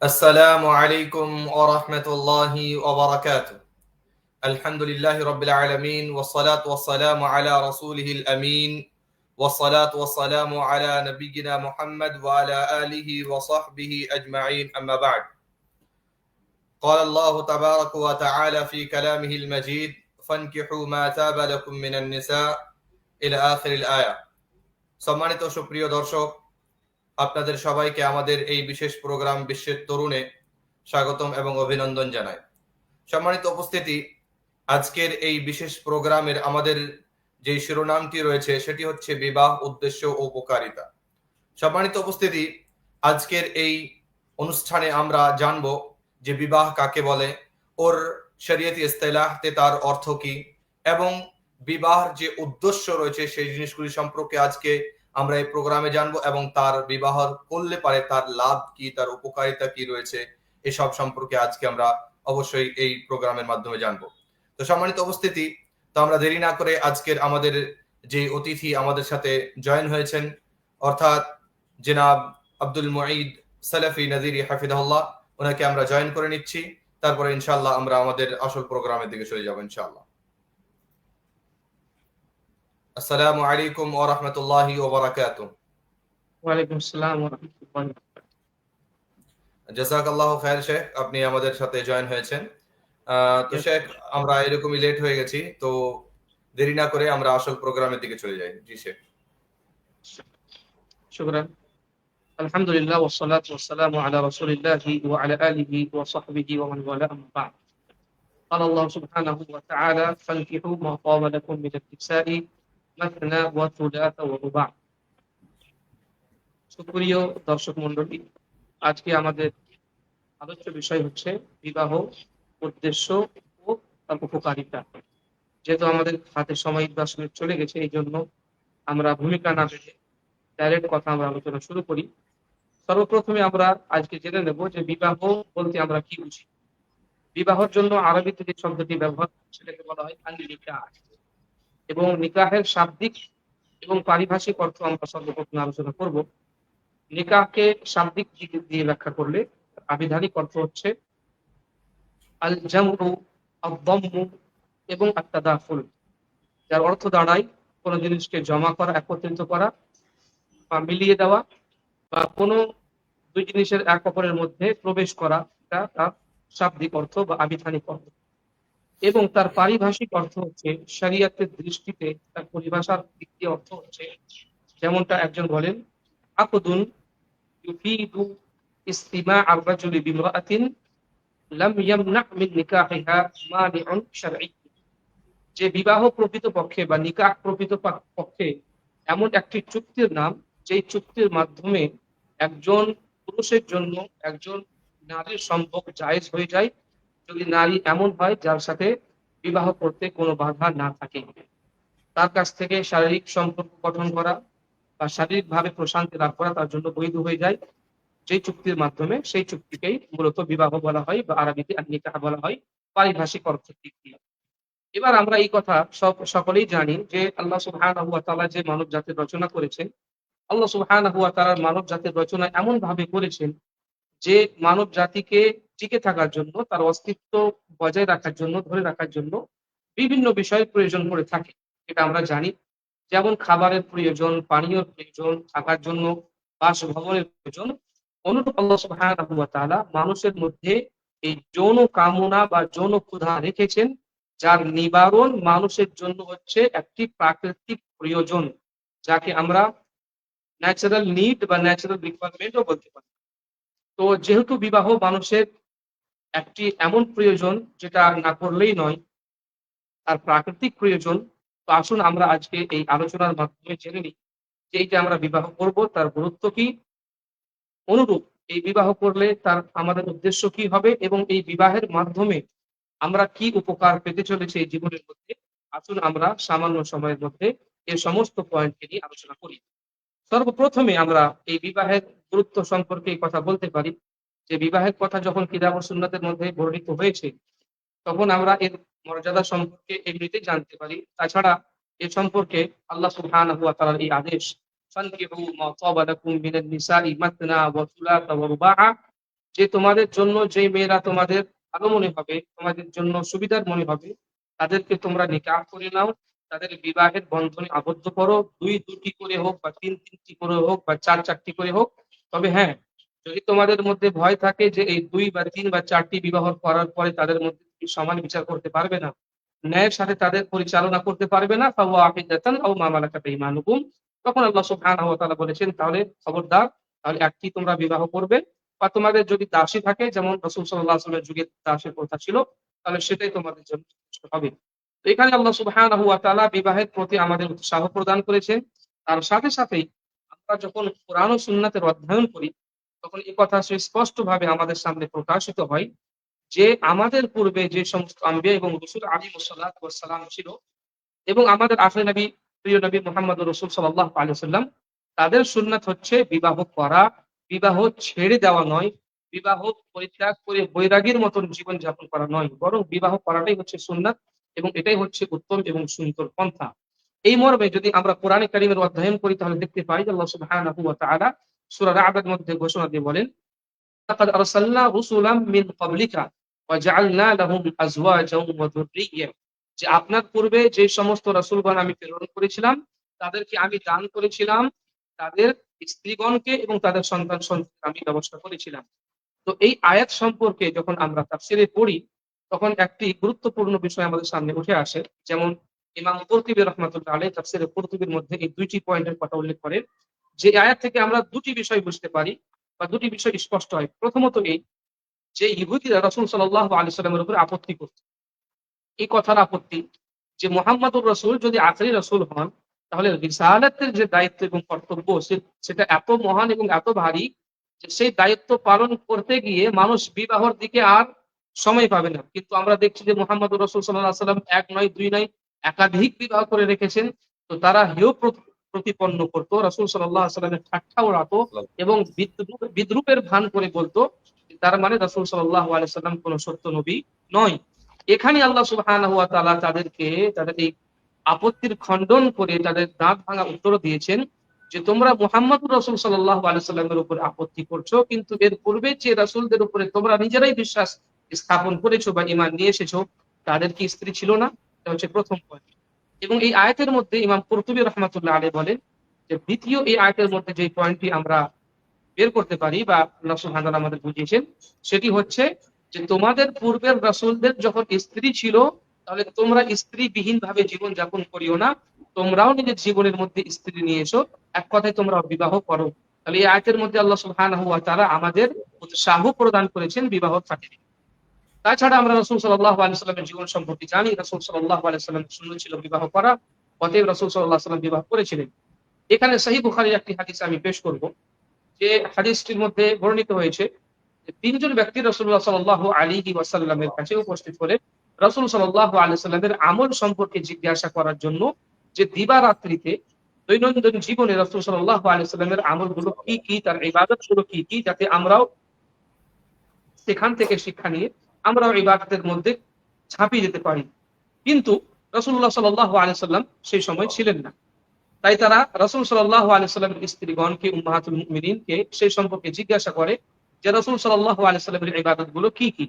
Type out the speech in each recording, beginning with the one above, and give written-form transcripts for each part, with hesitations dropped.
السلام عليكم ورحمة الله وبركاته. الحمد لله رب العالمين والصلاة والسلام على رسوله الأمين والصلاة والسلام على نبينا محمد وعلى آله وصحبه أجمعين أما بعد. قال الله تبارك وتعالى في كلامه المجيد فانكحوا ما تاب لكم من النساء إلى آخر الآية. সম্মানিত সুপ্রিয় দর্শক, আপনাদের সবাইকে আমাদের এই বিশেষ প্রোগ্রাম বিশ্বের তরুণে স্বাগতম এবং অভিনন্দন জানাই। সম্মানিত উপস্থিতি, আজকের এই বিশেষ প্রোগ্রামের আমাদের যে শিরোনামটি রয়েছে সেটি হচ্ছে বিবাহ, উদ্দেশ্য ও উপকারিতা। সম্মানিত উপস্থিতি, আজকের এই অনুষ্ঠানে আমরা জানব যে বিবাহ কাকে বলে, ওর শরীয়তি ইস্তিলাহতে তার অর্থ কি, এবং বিবাহের যে উদ্দেশ্য রয়েছে সেই জিনিসগুলি সম্পর্কে আজকে আমরা এই প্রোগ্রামে জানবো, এবং তার বিবাহ করলে পারে তার লাভ কি, তার উপকারিতা কি রয়েছে, এসব সম্পর্কে আজকে আমরা অবশ্যই এই প্রোগ্রামের মাধ্যমে জানবো। তো সম্মানিত উপস্থিতি, তো আমরা দেরি না করে আজকের আমাদের যে অতিথি আমাদের সাথে জয়েন হয়েছেন, অর্থাৎ জনাব আব্দুল মুঈদ সালাফি নাযিরি হাফিজাহুল্লাহ, ওনাকে আমরা জয়েন করে নিচ্ছি। তারপরে ইনশাআল্লাহ আমরা আমাদের আসল প্রোগ্রামের দিকে চলে যাব ইনশাআল্লাহ। আসসালামু আলাইকুম ওয়া রাহমাতুল্লাহি ওয়া বারাকাতুহু। ওয়ালাইকুম আসসালাম ওয়া রাহমাতুল্লাহি। জাযাকাল্লাহু খায়র শেখ, আপনি আমাদের সাথে জয়েন হয়েছেন। তো শেখ, আমরা এরকমই লেট হয়ে গেছি, তো দেরি না করে আমরা আসল প্রোগ্রামের দিকে চলে যাই। জি শেখ। শুকরান। আলহামদুলিল্লাহ ওয়াস সালাতু ওয়াস সালামু আলা রাসূলিল্লাহি ওয়া আলা আলিহি ওয়া সাহবিহি ওয়া মান ওয়ালা, আম্মা বা'দ। قال الله سبحانه وتعالى فانكحوا ما طاب لكم من النساء مثنى وثلاث ورباع। সুপ্রিয় দর্শক মণ্ডলী, আজকে আমাদের আলোচ্য বিষয় হচ্ছে বিবাহ, উদ্দেশ্য ও তার উপকারিতা। যেহেতু আমাদের হাতে সময় আসলে চলে গেছে, এই জন্য আমরা ভূমিকা না বেঁধে ডাইরেক্ট কথা আমরা আলোচনা শুরু করি। সর্বপ্রথমে আমরা আজকে জেনে নেব যে বিবাহ বলতে আমরা কি বুঝি। বিবাহের জন্য আরবিতে যে শব্দটি ব্যবহার সেটাকে বলা হয় আল-নিকাহ, এবং নিকাহের শাব্দিক এবং পারিভাষিক অর্থ আমরা সর্বপ্রথম আলোচনা করব। নিকাহকে শাব্দিক দিক দিয়ে ব্যাখ্যা করলে আবিধানিক অর্থ হচ্ছে আল জামউ, আদ-দাম্মু এবং আত-তাদাফুল, যার অর্থ দাঁড়ায় কোনো জিনিসকে জমা করা, একত্রিত করা বা মিলিয়ে দেওয়া, বা কোনো দুই জিনিসের এক অপরের মধ্যে প্রবেশ করা, এটা তার শাব্দিক অর্থ বা আবিধানিক অর্থ। এবং তার পারিভাষিক অর্থ হচ্ছে শরিয়তের দৃষ্টিতে তার পরিভাষার দিক দিয়ে অর্থ হচ্ছে, যেমনটা একজন বলেন, আকদুন ইউফিদু ইস্তিমা আর-রাজুলি বিমরাআতিন লাম ইয়ামনা মিন নিকাহিহা মানিউন শারঈ। যে বিবাহ প্রকৃতপক্ষে বা নিকাহ প্রকৃতপক্ষে এমন একটি চুক্তির নাম, যেই চুক্তির মাধ্যমে একজন পুরুষের জন্য একজন নারীর সম্পর্ক জায়েজ হয়ে যায়, যদি নারী এমন হয় যার সাথে বিবাহ করতে কোনো বাধা না থাকে। তার কাছ থেকে শারীরিক সম্পর্ক গঠন করা বা শারীরিকভাবে প্রশান্তি লাভ করা তার জন্য বৈধ হয়ে যায় যেই চুক্তির মাধ্যমে, সেই চুক্তিকেই মূলত বিবাহ বলা হয় বা আরবিতে আন-নিকাহ বলা হয় পারিভাষিক অর্থের দিক দিয়ে। এবার আমরা এই কথা সকলেই জানি যে আল্লাহ সুবহানাহু ওয়া তাআলা যে মানব জাতির রচনা করেছেন, আল্লাহ সুবহানাহু ওয়া তাআলা মানব জাতির রচনা এমন ভাবে করেছেন যে মানব জাতিকে টিকে থাকার জন্য, তার অস্তিত্ব বজায় রাখার জন্য, ধরে রাখার জন্য বিভিন্ন বিষয়ের প্রয়োজন পড়ে থাকে, এটা আমরা জানি। যেমন খাবারের প্রয়োজন, পানীয় প্রয়োজন, থাকার জন্য বাসভবনের প্রয়োজন। অনুরূপ আল্লাহ সুবহানাহু ওয়া তাআলা মানুষের মধ্যে এই যৌন কামনা বা যৌন ক্ষুধা রেখেছেন, যার নিবারণ মানুষের জন্য হচ্ছে একটি প্রাকৃতিক প্রয়োজন, যাকে আমরা ন্যাচারাল নিড বা ন্যাচারাল রিকোয়ারমেন্টও বলতে পারি। তো যেহেতু বিবাহ মানুষের একটি এমন প্রয়োজন যেটা না করলেই নয়, তার প্রাকৃতিক প্রয়োজন, তো আসুন আমরা আজকে এই আলোচনার মাধ্যমে জেনে নিই যে এই যে আমরা বিবাহ করব তার গুরুত্ব কি, অনুরূপ এই বিবাহ করলে তার আমাদের উদ্দেশ্য কি হবে, এবং এই বিবাহের মাধ্যমে আমরা কি উপকার পেতে চলেছি এই জীবনের মধ্যে। আসুন আমরা সামান্য সময়ের মধ্যে এই সমস্ত পয়েন্টকে নিয়ে আলোচনা করি। সর্বপ্রথমে আমরা এই বিবাহের গুরুত্ব সম্পর্কে কথা বলতে পারি যে বিবাহের কথা যখন কিতাব ও সুন্নাতের মধ্যে বর্ণিত হয়েছে, তখন আমরা এর মর্যাদা সম্পর্কে এমনিতেই জানতে পারি। তাছাড়া এ সম্পর্কে আল্লাহ সুবহানাহু ওয়া তাআলার এই আদেশ, ফানকিহু মা তাবা লাকুম মিনান নিসাই মাসনা ওয়া সুলাসা ওয়া রুবাআ, যে তোমাদের জন্য যে মেয়েরা তোমাদের ভালো মনে হবে, তোমাদের জন্য সুবিধার মনে হবে, তাদেরকে তোমরা নিকাহ করে নাও, তাদের বিবাহের বন্ধনে আবদ্ধ করো, দুই দুটি করে হোক বা তিন তিনটি করে হোক বা চার চারটি করে হোক। তবে হ্যাঁ, যদি তোমাদের মধ্যে ভয় থাকে যে এই দুই বা তিন বা চারটি বিবাহ করার পরে তাদের মধ্যে তুমি সমান বিচার করতে পারবে না, ন্যায়ের সাথে তাদের পরিচালনা করতে পারবে না, ফাওয়াহিদাতান আও মা মালাকাত আইমানুকুম, তখন আল্লাহ সুবহানাহু ওয়া তাআলা বলেছেন তাহলে খবরদার, তাহলে একটি তোমরা বিবাহ করবে, বা তোমাদের যদি দাসী থাকে, যেমন রাসূল সাল্লাল্লাহু আলাইহি ওয়াসাল্লামের যুগে দাসীর প্রথা ছিল, তাহলে সেটাই তোমাদের জন্য যথেষ্ট হবে। তো এখানে আল্লাহ সুবহানাহু ওয়া তাআলা বিবাহের প্রতি আমাদের উৎসাহ প্রদান করেছেন। তার সাথে সাথেই আমরা যখন কোরআন ও সুন্নাতের অধ্যয়ন করি, তখন এই কথা সুস্পষ্টভাবে আমাদের সামনে প্রকাশিত হয় যে আমাদের পূর্বে যে সমস্ত আম্বিয়া এবং রাসূল আলাইহিস সালাতু ওয়াস সালাম ছিল, এবং আমাদের আখেরি নবী, প্রিয় নবী মুহাম্মদুর রাসূল সাল্লাল্লাহু আলাইহি ওয়াসাল্লাম, তাদের সুন্নাত হচ্ছে বিবাহ করা, বিবাহ ছেড়ে দেওয়া নয়, বিবাহ পরিত্যাগ করে বৈরাগীর মতন জীবন যাপন করা নয়, বরং বিবাহ করাটাই হচ্ছে সুন্নাত, এবং এটাই হচ্ছে উত্তম এবং সুন্দর পন্থা। এই মর্মে যদি আমরা কোরআনে কারীমের অধ্যয়ন করি, তাহলে দেখতে পাই যে আল্লাহ সুবহানাহু ওয়া তাআলা সূরা রা'দের মধ্যে ঘোষণা দিয়ে বলেন, লাকাদ আরসালনা রুসুলাম মিন ক্বাবলিকা ওয়া জাআলনা লাহুম আজওয়াজাও ওয়া যুররিয়্যা, যে আপনার পূর্বে যে সমস্ত রাসূলগণ আমি প্রেরণ করেছিলাম, তাদেরকে আমি দান করেছিলাম তাদের স্ত্রীগণকে এবং তাদের সন্তান আমি ব্যবস্থা করেছিলাম। তো এই আয়াত সম্পর্কে যখন আমরা তাফসীরে পড়ি, তখন একটি গুরুত্বপূর্ণ বিষয় আমাদের সামনে উঠে আসে। যেমন ইমাম কুরতুবী রাহমাতুল্লাহ আলাইহি তাফসীরে কুরতুবীর মধ্যে এই দুইটি পয়েন্টের কথা উল্লেখ করেন, যে আয়াত থেকে আমরা দুটি বিষয় বুঝতে পারি বা দুটি বিষয় স্পষ্ট হয়। প্রথমত এই যে ইহুদীরা রাসূল সাল্লাল্লাহু আলাইহি সাল্লামের উপর আপত্তি করত। এই কথার আপত্তি যে মুহাম্মদুর রাসূল যদি আখেরি রাসূল হন, তাহলে রিসালাতের যে দায়িত্ব এবং কর্তব্য সেটা এত মহান এবং এত ভারী যে সেই দায়িত্ব পালন করতে গিয়ে মানুষ বিবাহর দিকে আর সময় পাবে না। কিন্তু আমরা দেখছি যে মুহাম্মদুর রাসূল সাল্লাল্লাহু আলাইহি সাল্লাম এক নয় দুই নয় একাধিক বিবাহ করে রেখেছেন। তো তারা হেয় প্রতিপন্ন করত, রাসূল সাল্লাল্লাহু আলাইহি সাল্লামের ঠাট্টা উড়াতো এবং বিদ্রূপের ভান করে বলতো যে তার মানে রাসূল সাল্লাল্লাহু আলাইহি সাল্লাম কোন সত্য নবী নয়। এখানে আল্লাহ সুবহানাহু ওয়া তাআলা তাদেরকে তাদের এই আপত্তির খণ্ডন করে তাদের দাঁত ভাঙা উত্তর দিয়েছেন যে তোমরা মুহাম্মদুর রাসূল সাল্লাল্লাহু আলাইহি সাল্লামের উপর আপত্তি করছো, কিন্তু এর পূর্বে যে রাসূলদের উপরে তোমরা নিজেরাই বিশ্বাস স্থাপন করেছো বা ঈমান নিয়ে এসেছো, তাদের কি স্ত্রী ছিল না? এটা হচ্ছে প্রথম পয়েন্ট। এবং এই আয়াতের মধ্যে ইমাম কুরতুবী রাহমাতুল্লাহ আলাইহি বলেন যে দ্বিতীয় এই আয়াতের মধ্যে যে পয়েন্টটি আমরা বের করতে পারি বা আল্লাহ সুবহানাহু ওয়া তাআলা আমাদের বুঝিয়েছেন, সেটি হচ্ছে যে তোমাদের পূর্বের রাসূলদের যখন স্ত্রী ছিল, তাহলে তোমরা স্ত্রীবিহীন ভাবে জীবন যাপন করিও না, তোমরাও নিজের জীবনের মধ্যে স্ত্রী নিয়ে এসো, এক কথায় তোমরা বিবাহ করো। তাহলে এই আয়াতের মধ্যে আল্লাহ সুবহানাহু ওয়া তাআলা আমাদের উৎসাহ প্রদান করেছেন বিবাহ খাতিরে। তাছাড়া আমরা রাসূল সাল্লাল্লাহু আলাইহি ওয়াসাল্লামের জীবন সম্পর্কে জানি, রাসূল সাল্লাল্লাহু আলাইহি ওয়াসাল্লামের সুন্নাত ছিল বিবাহ করা, অতএব রাসূল সাল্লাল্লাহু আলাইহি ওয়াসাল্লাম বিবাহ করেছিলেন। এখানে সহিহ বুখারীর একটি হাদিস আমি পেশ করব, যে হাদিসটির মধ্যে বর্ণিত হয়েছে যে তিনজন ব্যক্তি রাসূলুল্লাহ সাল্লাল্লাহু আলাইহি ওয়াসাল্লামের কাছে উপস্থিত হলে রাসূল সাল্লাল্লাহু আলাইহি ওয়াসাল্লামের আমল সম্পর্কে জিজ্ঞাসা করার জন্য, যে দিবারাত্রিতে দৈনন্দিন জীবনে রাসূল সাল্লাল্লাহু আলাইহি ওয়াসাল্লামের আমলগুলো কি কি, তার ইবাদতগুলো কি কি, যাতে আমরাও সেখান থেকে শিক্ষা নিয়ে আমরাও ইবাদতের মধ্যে ঝাঁপিয়ে যেতে পারি। কিন্তু রাসূলুল্লাহ সাল্লাল্লাহু আলাইহি ওয়াসাল্লাম সেই সময় ছিলেন না। তাই তারা রাসূল সাল্লাল্লাহু আলাইহি ওয়াসাল্লামের স্ত্রীগণকে, উম্মাহাতুল মুমিনিনকে সেই সম্পর্কে জিজ্ঞাসা করে যে রাসূল সাল্লাল্লাহু আলাইহি ওয়াসাল্লামের ইবাদতগুলো কি কি।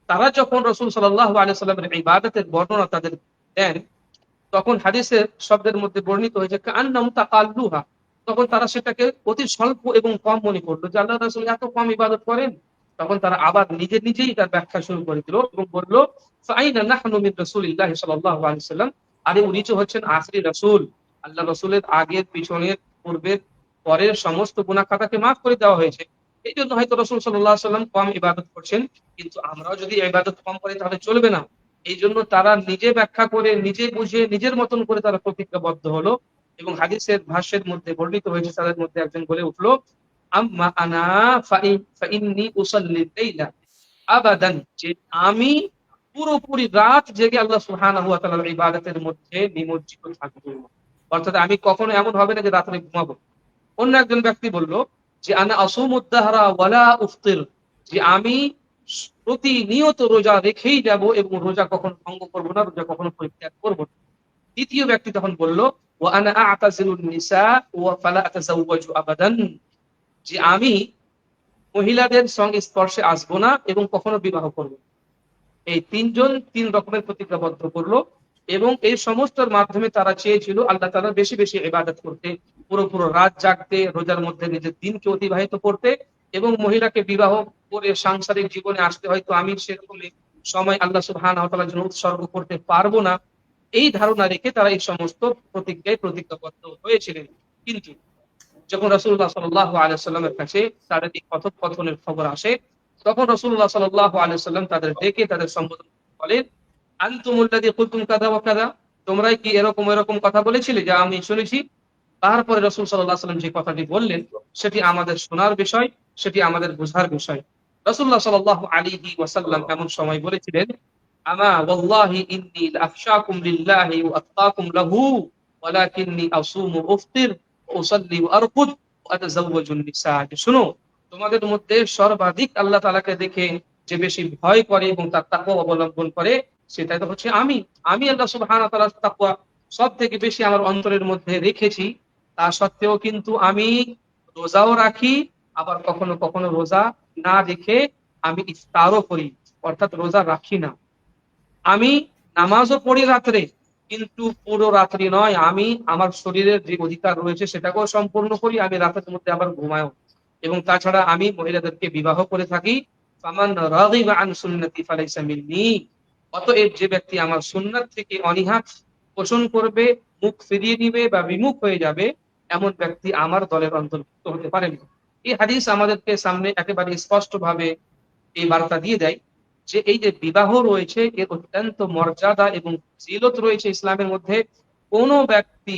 তারা যখন রাসূল সাল্লাল্লাহু আলাইহি ওয়াসাল্লামের ইবাদতের বর্ণনা তাদের দেন, তখন হাদিসের শব্দের মধ্যে বর্ণিত হয়েছে কান্নাহুম তাকাল্লুহা, তখন তারা সেটাকে অতি স্বল্প এবং কম মনে করলো যে আল্লাহর রাসূল এত কম ইবাদত করেন। তখন তারা আবার নিজেই তার ব্যাখ্যা শুরু করে দিল এবং বলল, ফাআইনা নাহনু মিন রাসূলিল্লাহি সাল্লাল্লাহু আলাইহি ওয়াসাল্লাম, আরে উনি তো হচ্ছেন আখেরি রাসূল, আল্লাহ রাসূলের আগের পিছনের পূর্বের পরের সমস্ত গুনাহ খাতাকে মাফ করে দেওয়া হয়েছে। এই জন্য হয়তো রাসূল সাল্লাল্লাহু আলাইহি ওয়াসাল্লাম কম ইবাদত করছেন, কিন্তু আমরাও যদি ইবাদত কম করি তাহলে চলবে না। এই জন্য তারা নিজে ব্যাখ্যা করে, নিজে বুঝে, নিজের মতন করে তারা প্রতিজ্ঞাবদ্ধ হলো। এবং হাদিসের ভাষ্যের মধ্যে বর্ণিত হয়েছে, তাদের মধ্যে একজন বলে উঠলো, আম্মা আনা ফাইন্নী উসাল্লি লাইলা আবাদান, যে আমি পুরোপুরি রাত জেগে আল্লাহ সুবহানাহু ওয়া তাআলার ইবাদতের মধ্যে নিমজ্জিত থাকবো। অর্থাৎ আমি কখনো এমন হবে না যে রাতে ঘুমাবো। অন্য একজন ব্যক্তি বলল যে আনা আসুমুদ দাহরা ওয়ালা উফতির, যে আমি প্রতিনিয়ত রোজা রেখেই যাব এবং রোজা কখনো ভঙ্গ করব না, রোজা কখনো পরিত্যাগ করব না। তৃতীয় ব্যক্তি তখন বলল, ওয়া আনা আ'তাজিলুন নিসা ওয়া ফালা আতাজাওয়াজু আবাদান, যে আমি মহিলাদের সঙ্গে স্পর্শে আসবো না এবং কখনো বিবাহ করবো না। এই তিনজন তিন রকমের প্রতিজ্ঞাবদ্ধ করলো এবং এই সমস্তর মাধ্যমে তারা চেয়েছিল আল্লাহ তাআলা বেশি বেশি ইবাদত করতে, পুরো পুরো রাত জাগতে, রোজার মধ্যে নিজের দিনকে অতিবাহিত করতে এবং মহিলাকে বিবাহ করে সাংসারিক জীবনে আসতে হয়তো আমি সেরকম সময় আল্লাহ সুবহানাহু ওয়া তাআলার জন্য উৎসর্গ করতে পারবো না, এই ধারণা রেখে তারা এই সমস্ত প্রতিজ্ঞাবদ্ধ হয়েছিলেন। কিন্তু যখন রাসূলুল্লাহ সাল্লাল্লাহু আলাইহি ওয়াসাল্লামের কাছে তাদের এই কথোপকথনের খবর আসে, তখন রাসূলুল্লাহ সাল্লাল্লাহু আলাইহি ওয়াসাল্লাম তাদের ডেকে তাদের সম্বোধন বলেন, আনতুমুল্লাযী কুলতুম কাযা ওয়া কাযা, তোমরাই কি এরকম এরকম কথা বলেছিলে যা আমি শুনেছি? তারপরে রাসূল সাল্লাল্লাহু আলাইহি ওয়াসাল্লাম যে কথাটি বললেন সেটি আমাদের শোনার বিষয়, সেটি আমাদের বোঝার বিষয়। রাসূলুল্লাহ সাল্লাল্লাহু আলাইহি ওয়াসাল্লাম এমন সময় বলেছিলেন, আমা ওয়াল্লাহি ইন্নী লাআখশাকুম লিল্লাহি ওয়া আতকাকুম লাহু ওয়ালাকিন্নী আসুমু ওয়া আফতির ওয়া উসাল্লি ওয়া আরকুদ ওয়া আতাযাওয়াজুন নিসা। শুনো, তোমাদের মধ্যে সর্বাধিক আল্লাহ তাআলাকে দেখে যে বেশি ভয় করে এবং তার তাকওয়া অবলম্বন করে সেটাই তো হচ্ছে আমি। আমি আল্লাহ সুবহানাহু ওয়া তাআলার তাকওয়া সবথেকে বেশি আমার অন্তরের মধ্যে রেখেছি। তা সত্ত্বেও কিন্তু আমি রোজাও রাখি, আবার কখনো কখনো রোজা না রেখে আমি ইফতারও করি, অর্থাৎ রোজা রাখি না। আমি নামাজও পড়ি রাত্রে, কিন্তু পুরো রাত্রি নয়, আমি আমার শরীরের যে অধিকার রয়েছে সেটাকেও সম্পূর্ণ করি, আমি রাতের মধ্যে আবার ঘুমায়ও। এবং তাছাড়া আমি মহিলাদেরকে বিবাহ করে থাকি। ফামান রাগিবা আন সুন্নতি ফালাইসা মিন্নি। অতএব যে ব্যক্তি আমার সুন্নাত থেকে অনীহা পোষণ করবে, মুখ ফিরিয়ে নিবে বা বিমুখ হয়ে যাবে, এমন ব্যক্তি আমার দলের অন্তর্ভুক্ত হতে পারেন না। এই হাদিস আমাদেরকে সামনে একেবারে স্পষ্ট ভাবে এই বার্তা দিয়ে দেয় যে এই যে বিবাহ রয়েছে এর অত্যন্ত মর্যাদা এবং জিলত রয়েছে ইসলামের মধ্যে। কোন ব্যক্তি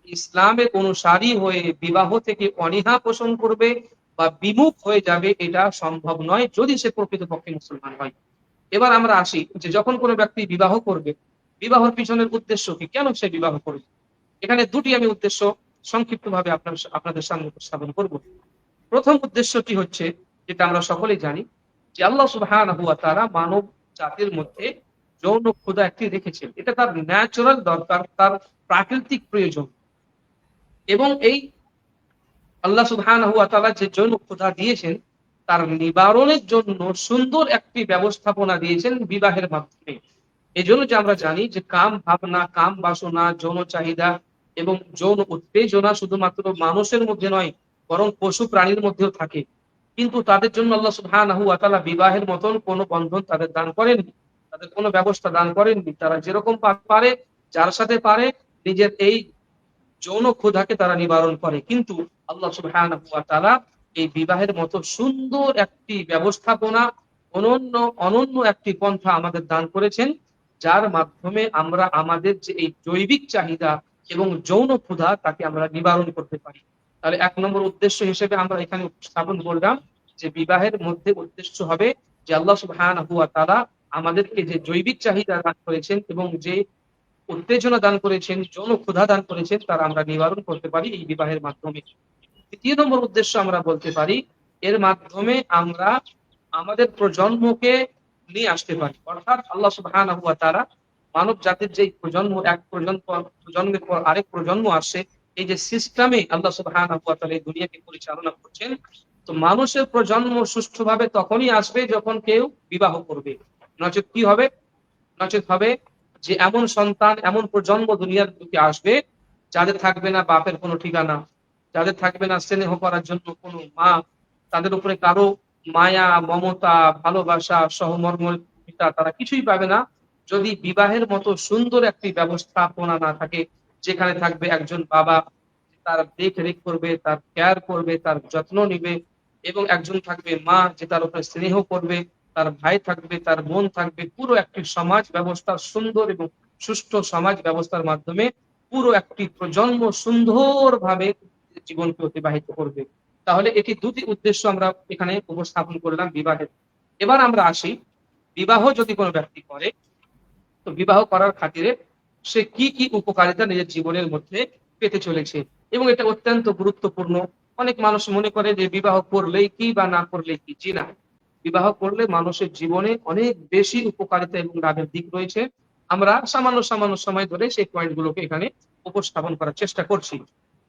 ইসলামের অনুসারী হয়ে বিবাহ থেকে অনীহা পোষণ করবে বা বিমুখ হয়ে যাবে এটা সম্ভব নয়, যদি সে প্রকৃতপক্ষে মুসলমান হয়। এবার আমরা আসি যে যখন কোনো ব্যক্তি বিবাহ করবে, বিবাহের পিছনের উদ্দেশ্য কি, কেন সে বিবাহ করবে? এখানে দুটি আমি উদ্দেশ্য সংক্ষিপ্তভাবে আপনাদের সামনে উপস্থাপন করব। প্রথম উদ্দেশ্যটি হচ্ছে, যেটা আমরা সকলেই জানি, যে আল্লাহ সুবহানাহু ওয়া তাআলা মানব জাতির মধ্যে যৌন ক্ষুধা একটি রেখেছেন। এটা তার ন্যাচারাল দরকার, তার প্রাকৃতিক প্রয়োজন। এবং এই আল্লাহ সুবহানাহু ওয়া তাআলা যে যৌন ক্ষুধা দিয়েছেন তার নিবারণের জন্য সুন্দর একটি ব্যবস্থাপনা দিয়েছেন বিবাহের মাধ্যমে। এই জন্য যে আমরা জানি যে কাম ভাবনা, কাম বাসনা, যৌন চাহিদা এবং যৌন উত্তেজনা শুধুমাত্র মানুষের মধ্যে নয়, বরং পশু প্রাণীর মধ্যেও থাকে। কিন্তু তাদের জন্য আল্লাহ সুবহানাহু ওয়া তাআলা বিবাহের মতন কোনো বন্ধন তাদের দান করেননি, তাদের কোনো ব্যবস্থা দান করেননি। তারা যেরকম পারে, যার সাথে পারে, নিজের এই যৌন ক্ষুধাকে তারা নিবারণ করে। কিন্তু আল্লাহ সুবহানাহু ওয়া তাআলা এই বিবাহের মতো সুন্দর একটি ব্যবস্থাপনা, অনন্য অনন্য একটি পন্থা আমাদের দান করেছেন, যার মাধ্যমে আমরা আমাদের যে এই জৈবিক চাহিদা এবং যৌন ক্ষুধা তাকে আমরা নিবারণ করতে পারি। তাহলে এক নম্বর উদ্দেশ্য হিসেবে আমরা এখানে উপস্থাপন করলাম যে বিবাহের মধ্যে উদ্দেশ্য হবে যে আল্লাহ সুবহানাহু ওয়া তাআলা আমাদেরকে যে জৈবিক চাহিদা দান করেছেন এবং যে উত্তেজনা দান করেছেন, যৌন ক্ষুধা দান করেছেন, তার আমরা নিবারণ করতে পারি এই বিবাহের মাধ্যমে। দ্বিতীয় নম্বর উদ্দেশ্য আমরা বলতে পারি, এর মাধ্যমে আমরা আমাদের প্রজন্মকে নিয়ে আসতে পারি। অর্থাৎ আল্লাহ সুবহানাহু ওয়া তাআলা মানব জাতির যে প্রজন্ম, এক প্রজন্মের পর আরেক প্রজন্ম আসছে, এই যে সিস্টেমে আল্লাহ সুবহানাহু ওয়া তাআলা এই দুনিয়াকে পরিচালনা করছেন, তো মানুষের প্রজন্ম সুষ্ঠুভাবে তখনই আসবে যখন কেউ বিবাহ করবে। নচেত কি হবে? নচেত হবে যে এমন সন্তান, এমন প্রজন্ম দুনিয়ার বুকে আসবে যাদের থাকবে না বাপের কোনো ঠিকানা, যাদের থাকবে না স্নেহ করার জন্য কোনো মা, তাদের উপরে কারো মায়া, মমতা, ভালোবাসা, সহমর্মিতা তারা কিছুই পাবে না যদি বিবাহের মতো সুন্দর একটি ব্যবস্থাপনা না থাকে, যেখানে থাকবে একজন বাবা তার দেখ রেখ করবে, তার কেয়ার করবে, তার যত্ন নিবে, এবং একজন থাকবে মা যে তার উপরে স্নেহ করবে, তার ভাই থাকবে, তার বোন থাকবে। পুরো একটি সমাজ ব্যবস্থা, সুন্দর এবং সুষ্ঠু সমাজ ব্যবস্থার মাধ্যমে পুরো একটি প্রজন্ম সুন্দরভাবে জীবনকে অতিবাহিত করবে। তাহলে এটি দুটি উদ্দেশ্য আমরা এখানে উপস্থাপন করলাম বিবাহের। এবার আমরা আসি, বিবাহ যদি কোনো ব্যক্তি করে, তো বিবাহ করার খাতিরে সে কি কি উপকারিতা নিজের জীবনের মধ্যে পেতে চলেছে, এবং এটা অত্যন্ত গুরুত্বপূর্ণ। অনেক মানুষ মনে করে যে বিবাহ করলেই কি বা না করলেই কি। জি না, বিবাহ করলে মানুষের জীবনে অনেক বেশি উপকারিতা এবং লাভের দিক রয়েছে। আমরা সামান্য সামান্য সময় ধরে সেই পয়েন্ট গুলোকে এখানে উপস্থাপন করার চেষ্টা করছি।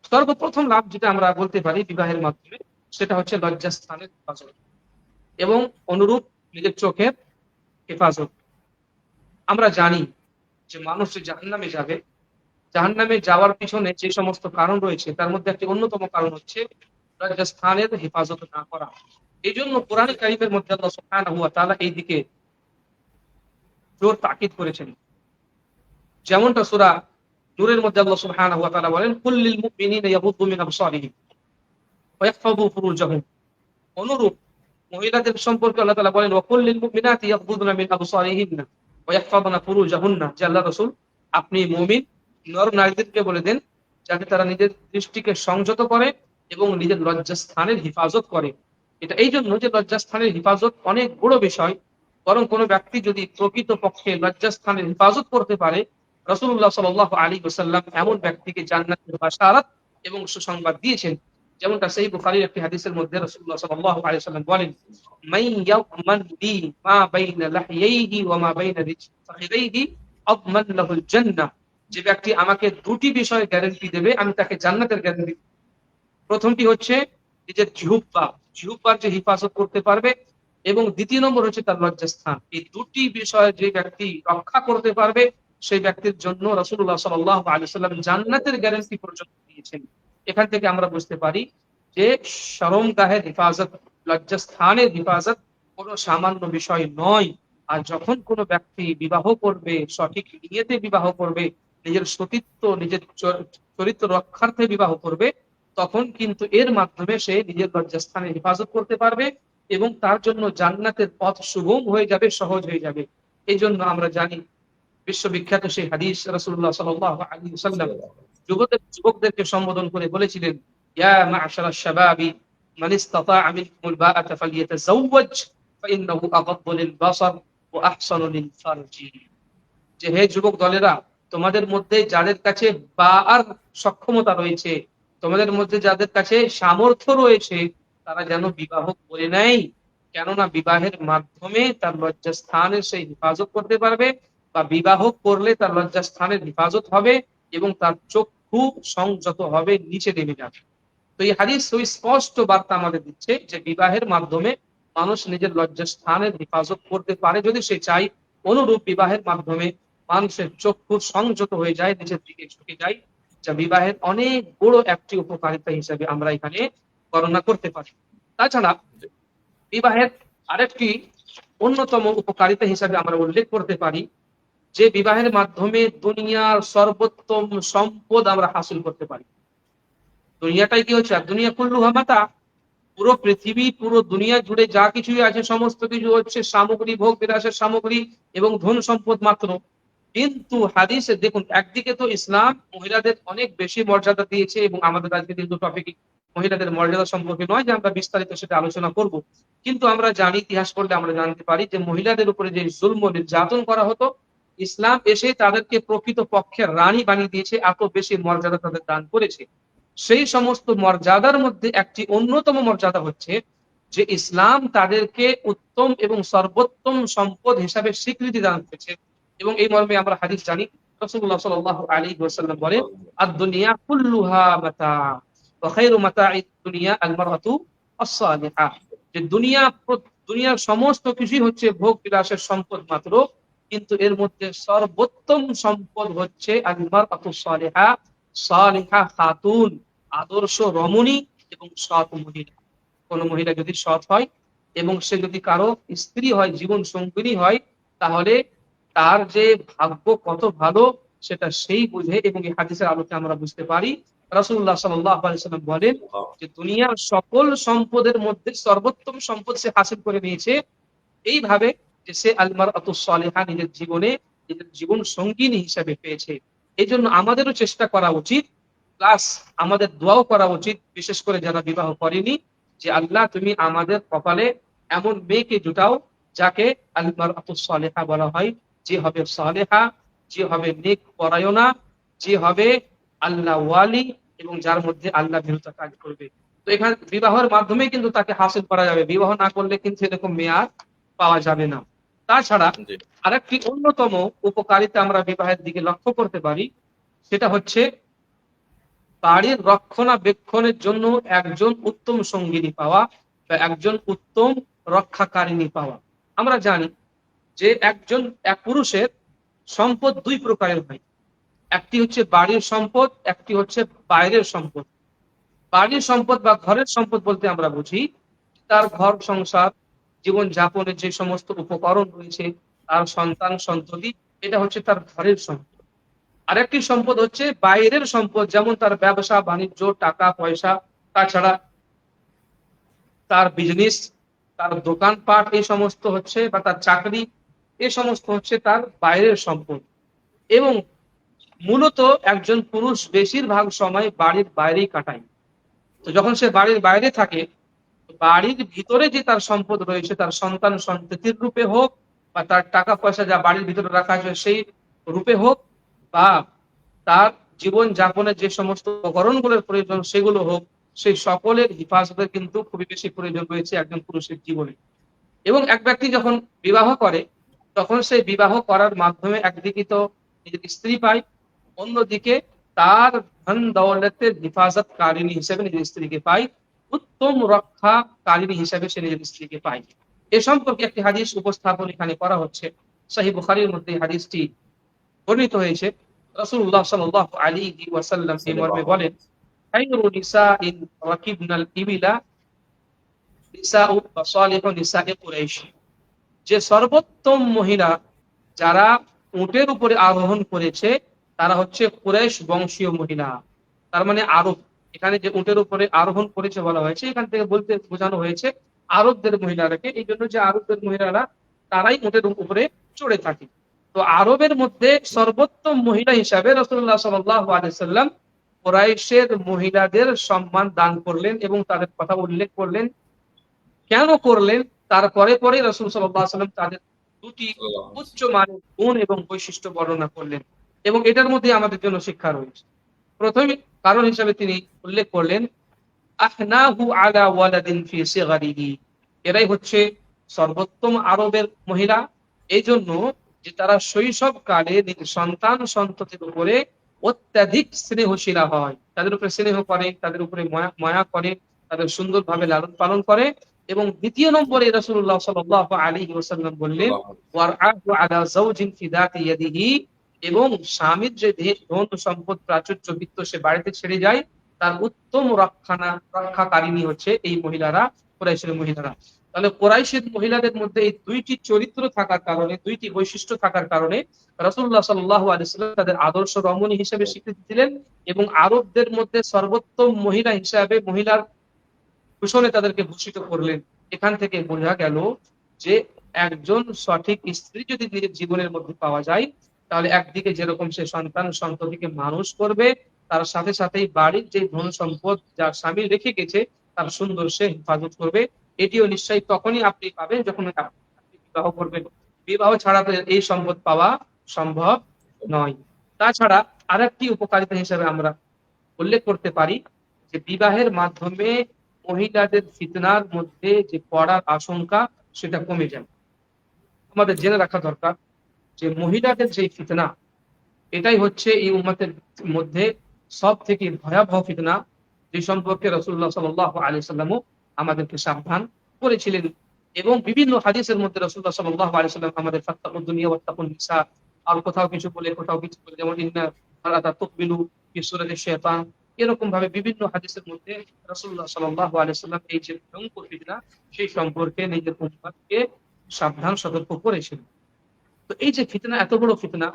সর্বপ্রথম লাভ যেটা আমরা বলতে পারি বিবাহের মাধ্যমে, সেটা হচ্ছে লজ্জাস্থানের হেফাজত। এবং অনুরূপ নিজের চোখের হেফাজত। আমরা জানি যে মানুষ যে জাহান্নামে যাবে, জাহান্নামে যাওয়ার পিছনে যে সমস্ত কারণ রয়েছে তার মধ্যে একটি অন্যতম কারণ হচ্ছে লজ্জাস্থানের হেফাজত না করা। এই জন্য কোরআন কারীমের মধ্যে আল্লাহ সুবহানাহু ওয়া তাআলা এই দিকে জোর তাকিদ করেছেন। যেমনটা সূরা নূরের মধ্যে আল্লাহ সুবহানাহু ওয়া তাআলা বলেন, কুল লিল মুমিনিনা ইয়াগুদ্দু মিন আবসারিহিম ওয়া ইয়াহফাযু ফুরুজাহুম। অনুরূপ মহিলাদের সম্পর্কে আল্লাহ তাআলা বলেন, ওয়া কুল লিল মুমিনাতি ইয়াগুদ্দুনা মিন আবসারিহিন্না ওয়া ইয়াহফাযনা ফুরুজাহুন্না। যে আল্লাহ রাসূল, আপনি মুমিন নর নারীদেরকে বলে দেন যাতে তারা নিজের দৃষ্টিকে সংযত করে এবং নিজের লজ্জাস্থানের হেফাজত করে। এটা এই জন্য যে লজ্জাস্থানের হেফাজত অনেক বড় বিষয়। বরং কোনো ব্যক্তি যদি প্রকৃত পক্ষে লজ্জাস্থানের হেফাজত করতে পারে, রাসূলুল্লাহ সাল্লাল্লাহু আলাইহি ওয়াসাল্লাম এমন ব্যক্তিকে জান্নাতের বাশারাত এবং সুসংবাদ দিয়েছেন। যেমনটা সহিহ বুখারীর একটি হাদিসের মধ্যে রাসূলুল্লাহ সাল্লাল্লাহু আলাইহি ওয়াসাল্লাম বলেন, মান ইয়ামান লি মা বাইনা লাহইয়াইহি ওয়া মা বাইনা রিজলাইহি আদমান লাহুল জান্নাহ। যে ব্যক্তি আমাকে দুটি বিষয়ে গ্যারান্টি দেবে, আমি তাকে জান্নাতের গ্যারান্টি। প্রথমটি হচ্ছে নিজের জিহ্বার যে হেফাজত করতে পারবে, এবং দ্বিতীয় নম্বর হচ্ছে তার লজ্জাস্থান। এই দুটি বিষয় যে ব্যক্তি রক্ষা করতে পারবে সেই ব্যক্তির জন্য রাসূলুল্লাহ সাল্লাল্লাহু আলাইহি ওয়াসাল্লাম জান্নাতের গ্যারান্টি পর্যন্ত দিয়েছেন। এখান থেকে আমরা বুঝতে পারি যে শরমগাহের হেফাজত, লজ্জাস্থানের হেফাজত কোনো সামান্য বিষয় নয়। আর যখন কোনো ব্যক্তি বিবাহ করবে, সঠিক নিয়তে বিবাহ করবে, নিজের সতীত্ব, নিজের চরিত্র রক্ষার্থে বিবাহ করবে, তখন কিন্তু এর মাধ্যমে সে নিজের লজ্জাস্থানের হেফাজত করতে পারবে এবং তার জন্য জান্নাতের পথ সুগম হয়ে যাবে, সহজ হয়ে যাবে। এই জন্য আমরা জানি বিশ্ববিখ্যাত সেই হাদিস, রাসূলুল্লাহ সাল্লাল্লাহু আলাইহি ওয়াসাল্লাম যুবকদেরকে সম্বোধন করে বলেছিলেন, ইয়া মা'শারাশ শাবাবি মান ইসতাতা'a মিনকুমুল বাআতা ফালইয়াতাযাওয়াজ ফাইন্নাহু আগাদ্দু লিল বাসার ওয়া আহসানু লিল ফারজি। যে হে যুবক দলেরা, তোমাদের মধ্যে যাদের কাছে বাআর সক্ষমতা রয়েছে, তোমাদের মধ্যে যাদের কাছে সামর্থ্য রয়েছে, তারা যেন বিবাহ করে নেয়। কেননা বিবাহের মাধ্যমে তার লজ্জাস্থানের সেই হেফাজত করতে পারবে, বা বিবাহ করলে তার লজ্জাস্থানের হেফাজত হবে এবং তার চক্ষু সংযত হবে, নিচে নেমে যাবে। তো এই হাদিস সুস্পষ্ট বার্তা আমাদের দিচ্ছে যে বিবাহের মাধ্যমে মানুষ নিজের লজ্জাস্থানের হেফাজত করতে পারে যদি সে চায়। অনুরূপ বিবাহের মাধ্যমে মানুষের চক্ষু সংযত হয়ে যায়, নিচের দিকে ঝুঁকে যায়, যা বিবাহের অনেক বড় একটি উপকারিতা হিসেবে আমরা এখানে গণনা করতে পারি। তাছাড়া বিবাহের আরেকটি অন্যতম উপকারিতা হিসেবে আমরা উল্লেখ করতে পারি যে বিবাহের মাধ্যমে দুনিয়ার সর্বোত্তম সম্পদ আমরা হাসিল করতে পারি। দুনিয়াটাই কি হচ্ছে, দুনিয়া কুল্লুহা মাতা, পুরো পৃথিবী, পুরো দুনিয়া জুড়ে যা কিছুই আছে সমস্ত কিছু হচ্ছে সামগ্রী, ভোগ বিলাসের সামগ্রী এবং ধন সম্পদ মাত্র। কিন্তু হাদিসে দেখুন, একদিকে তো ইসলাম মহিলাদের অনেক বেশি মর্যাদা দিয়েছে, এবং আমাদের আজকে কিন্তু টপিক মহিলাদের মর্যাদা সম্পর্কে নয় যে আমরা বিস্তারিত সেটা আলোচনা করব। কিন্তু আমরা জানি, ইতিহাস পড়লে আমরা জানতে পারি যে মহিলাদের উপরে যে জুলম নির্যাতন করা হতো, ইসলাম এসে তাদেরকে প্রকৃত পক্ষের রানী বানিয়ে দিয়েছে, এত বেশি মর্যাদা তাদের দান করেছে। সেই সমস্ত মর্যাদার মধ্যে একটি অন্যতম মর্যাদা হচ্ছে যে ইসলাম তাদেরকে উত্তম এবং সর্বোত্তম সম্পদ হিসাবে স্বীকৃতি দান করেছে। এবং এই মর্মে আমরা হাদিস জানি, রাসূলুল্লাহ সাল্লাল্লাহু আলাইহি ওয়াসাল্লাম বলেন, আদ-দুনিয়া কুল্লুহা মাতা ওয়া খায়রু মাতা'আদ দুনিয়া আল-মারআতু আস-সালিহা। যে দুনিয়ার সমস্ত কিছুই হচ্ছে ভোগ বিলাসের সম্পদ মাত্র, কিন্তু এর মধ্যে সর্বোত্তম সম্পদ হচ্ছে আল-মারআতু সালিহা, সালিহা খাতুন, আদর্শ রমণী এবং সৎ মহিলা। কোন মহিলা যদি সৎ হয় এবং সে যদি কারো স্ত্রী হয়, জীবন সঙ্গিনী হয়, তাহলে তার যে ভাগ্য কত ভালো সেটা সেই বুঝে। এবং এই হাদিসের আলোকে আমরা বুঝতে পারি, রাসূলুল্লাহ সাল্লাল্লাহু আলাইহি ওয়াসাল্লাম বলেন যে দুনিয়ার সকল সম্পদের মধ্যে সর্বোত্তম সম্পদ সে হাসিল করে নিয়েছে এইভাবে যে সে আল মারআতুস সালিহা নিজের জীবনে নিজের জীবন সঙ্গিনী হিসেবে পেয়েছে। এই জন্য আমাদেরও চেষ্টা করা উচিত, প্লাস আমাদের দোয়াও করা উচিত, বিশেষ করে যারা বিবাহ করেনি, যে আল্লাহ তুমি আমাদের কপালে এমন মেয়েকে জুটাও যাকে আল মারআতুস সালিহা বলা হয়, যে হবে সালেহা, যে হবে নেক পরায়ণা, যে হবে আল্লাহ ওয়ালি এবং যার মধ্যে আল্লাহ ভীরুতা কাজ করবে। তো এখানে বিবাহের মাধ্যমে কিন্তু তাকে হাসিল করা যাবে, বিবাহ না করলে কিন্তু এরকম মেয়ে আর পাওয়া যাবে না। তাছাড়া আরেকটি অন্যতম উপকারিতা আমরা বিবাহের দিকে লক্ষ্য করতে পারি, সেটা হচ্ছে বাড়ির রক্ষণাবেক্ষণের জন্য একজন উত্তম সঙ্গিনী পাওয়া, বা একজন উত্তম রক্ষাকারিণী পাওয়া। আমরা জানি যে এক পুরুষের সম্পদ দুই প্রকারের হয়, একটি হচ্ছে বাড়ির সম্পদ, একটি হচ্ছে বাইরের সম্পদ। বাড়ির সম্পদ বা ঘরের সম্পদ বলতে আমরা বুঝি তার ঘর সংসার, জীবন যাপনের যে সমস্ত উপকরণ রয়েছে, তার সন্তান সন্ততি, এটা হচ্ছে তার ঘরের সম্পদ। আরেকটি সম্পদ হচ্ছে বাইরের সম্পদ, যেমন তার ব্যবসা বাণিজ্য, টাকা পয়সা, তাছাড়া তার বিজনেস, তার দোকানপাট, এই সমস্ত হচ্ছে, বা তার চাকরি, এই সমস্ত হচ্ছে তার বাইরের সম্পদ। এবং মূলত একজন পুরুষ বেশিরভাগ সময় বাড়ির বাইরেই কাটায়। তো যখন সে বাড়ির বাইরে থাকে, বাড়ির ভিতরে যে তার সম্পদ রয়েছে, তার সন্তান সন্ততির রূপে হোক, বা তার টাকা পয়সা যা বাড়ির ভিতরে রাখা আছে সেই রূপে হোক, বা তার জীবন যাপনের যে সমস্ত উপকরণগুলোর প্রয়োজন সেগুলো হোক, সেই সকলের হেফাজতের কিন্তু খুবই বেশি প্রয়োজন রয়েছে একজন পুরুষের জীবনে। এবং এক ব্যক্তি যখন বিবাহ করে, তখন সেই বিবাহ করার মাধ্যমে একদিকে তো নিজের স্ত্রী পায়, অন্যদিকে তার ধন দৌলতের হেফাজতকারিণী হিসেবে নিজের স্ত্রীকে পায়, উত্তম রক্ষাকারিণী হিসেবে সে নিজের স্ত্রীকে পায়। এ সম্পর্কে একটি হাদিস উপস্থাপন এখানে করা হচ্ছে। সহিহ বুখারীর মধ্যে এই হাদিসটি বর্ণিত হয়েছে। রাসূলুল্লাহ সাল্লাল্লাহু আলাইহি ওয়াসাল্লাম এই মর্মে বলেন, খায়রু নিসাইন রাকিবনাল ইবিলা নিসাউ সালিহু নিসাই কুরাইশ, যে সর্বোত্তম মহিলা যারা উটের উপরে আরোহণ করেছে তারা হচ্ছে কুরাইশ বংশীয় মহিলা। তার মানে আরব, এখানে যে উটের উপরে আরোহণ করেছে বলা হয়েছে, এখান থেকে বলতে বোঝানো হয়েছে আরবদের মহিলারাকে, এই জন্য যে আরবদের মহিলারা তারাই উটের উপরে চড়ে থাকে। তো আরবের মধ্যে সর্বোত্তম মহিলা হিসাবে রাসূলুল্লাহ সাল্লাল্লাহু আলাইহি সাল্লাম কুরাইশের মহিলাদের সম্মান দান করলেন এবং তাদের কথা উল্লেখ করলেন। কেন করলেন? তার পরে পরে রাসূল সাল্লাল্লাহু আলাইহি ওয়াসাল্লাম তাদের দুটি উচ্চ মানের গুণ এবং বৈশিষ্ট্য বর্ণনা করলেন, এবং এটার মধ্যে আমাদের জন্য শিক্ষা রয়েছে। প্রথম কারণ হিসেবে তিনি উল্লেখ করলেন, আহনাহু আলা ওয়ালাদিন ফি সিগরিহি, এরাই হচ্ছে সর্বোত্তম আরবের মহিলা, এই জন্য যে তারা শৈশবকালে নিজের সন্তান সন্ততির উপরে অত্যাধিক স্নেহশীলা হয়, তাদের উপরে স্নেহ করে, তাদের উপরে মায়া করে, তাদের সুন্দরভাবে লালন পালন করে। এবং দ্বিতীয় নম্বরে রাসূলুল্লাহ সাল্লাল্লাহু আলাইহি ওয়াসাল্লাম বললেন, ওয়ারআহু আলা যাওজিন ফি যাতি ইয়াদিহি, এবং স্বামীর যে ধন সম্পদ প্রাচুর্য বিত্ত সে বাড়িতে ছেড়ে যায়, তার উত্তম রক্ষাকারিণী হচ্ছে এই মহিলারা, কুরাইশের মহিলারা। তাহলে কুরাইশের মহিলাদের মধ্যে এই দুইটি চরিত্র থাকার কারণে, দুইটি বৈশিষ্ট্য থাকার কারণে রাসূলুল্লাহ সাল্লাল্লাহু আলাইহি ওয়াসাল্লাম তাদের আদর্শ রমণী হিসেবে স্বীকৃতি দিলেন, এবং আরবদের মধ্যে সর্বোত্তম মহিলা হিসাবে মহিলার ভূষণে তাদেরকে ভূষিত করলেন। এখান থেকে বোঝা গেল যে একজন সঠিক স্ত্রী যদি নিজের জীবনের মধ্যে পাওয়া যায়, তাহলে একদিকে যেরকম সে সন্তান সন্ততিকে মানুষ করবে, তার সাথে সাথেই বাড়ির যে ধন সম্পদ যার স্বামী রেখে গেছে তার সুন্দর সে হেফাজত করবে। এটিও নিশ্চয়ই তখনই আপনি পাবেন যখন আপনি বিবাহ করবেন। বিবাহ ছাড়া তো এই সম্পদ পাওয়া সম্ভব নয়। তাছাড়া আরেকটি উপকারিতা হিসেবে আমরা উল্লেখ করতে পারি যে বিবাহের মাধ্যমে মহিলাদের ফিতনার মধ্যে যে পড়ার আশঙ্কা সেটা কমে যায়। আমাদের জেনে রাখা দরকার যে মহিলাদের যে ফিতনা, এটাই হচ্ছে এই উম্মতের মধ্যে সব থেকে ভয়াবহ ফিতনা, যে সম্পর্কে রাসূলুল্লাহ সাল্লাল্লাহু আলাইহি সাল্লামও আমাদেরকে সাবধান করেছিলেন। এবং বিভিন্ন হাদিসের মধ্যে রাসূলুল্লাহ সাল্লাল্লাহু আলাইহি সাল্লাম আমাদের ফাত্তাকুদ দুনিয়া ওয়াত্তাকুন নিসা, আর কোথাও কিছু বলে কোথাও কিছু বলে, যেমন ইন্না আলাতা তুকবিলু ফি সূরাতি শাইতান, এরকম ভাবে বিভিন্ন হাদিসের মধ্যে রাসূলুল্লাহ সাল্লাল্লাহু আলাইহি সাল্লাম এই যে ভয়ঙ্কর ফিতনা সেই সম্পর্কে নিজের উম্মতকে সাবধান সতর্ক করেছিলেন। তো এই যে ফিতনা, এত বড় ফিতনা,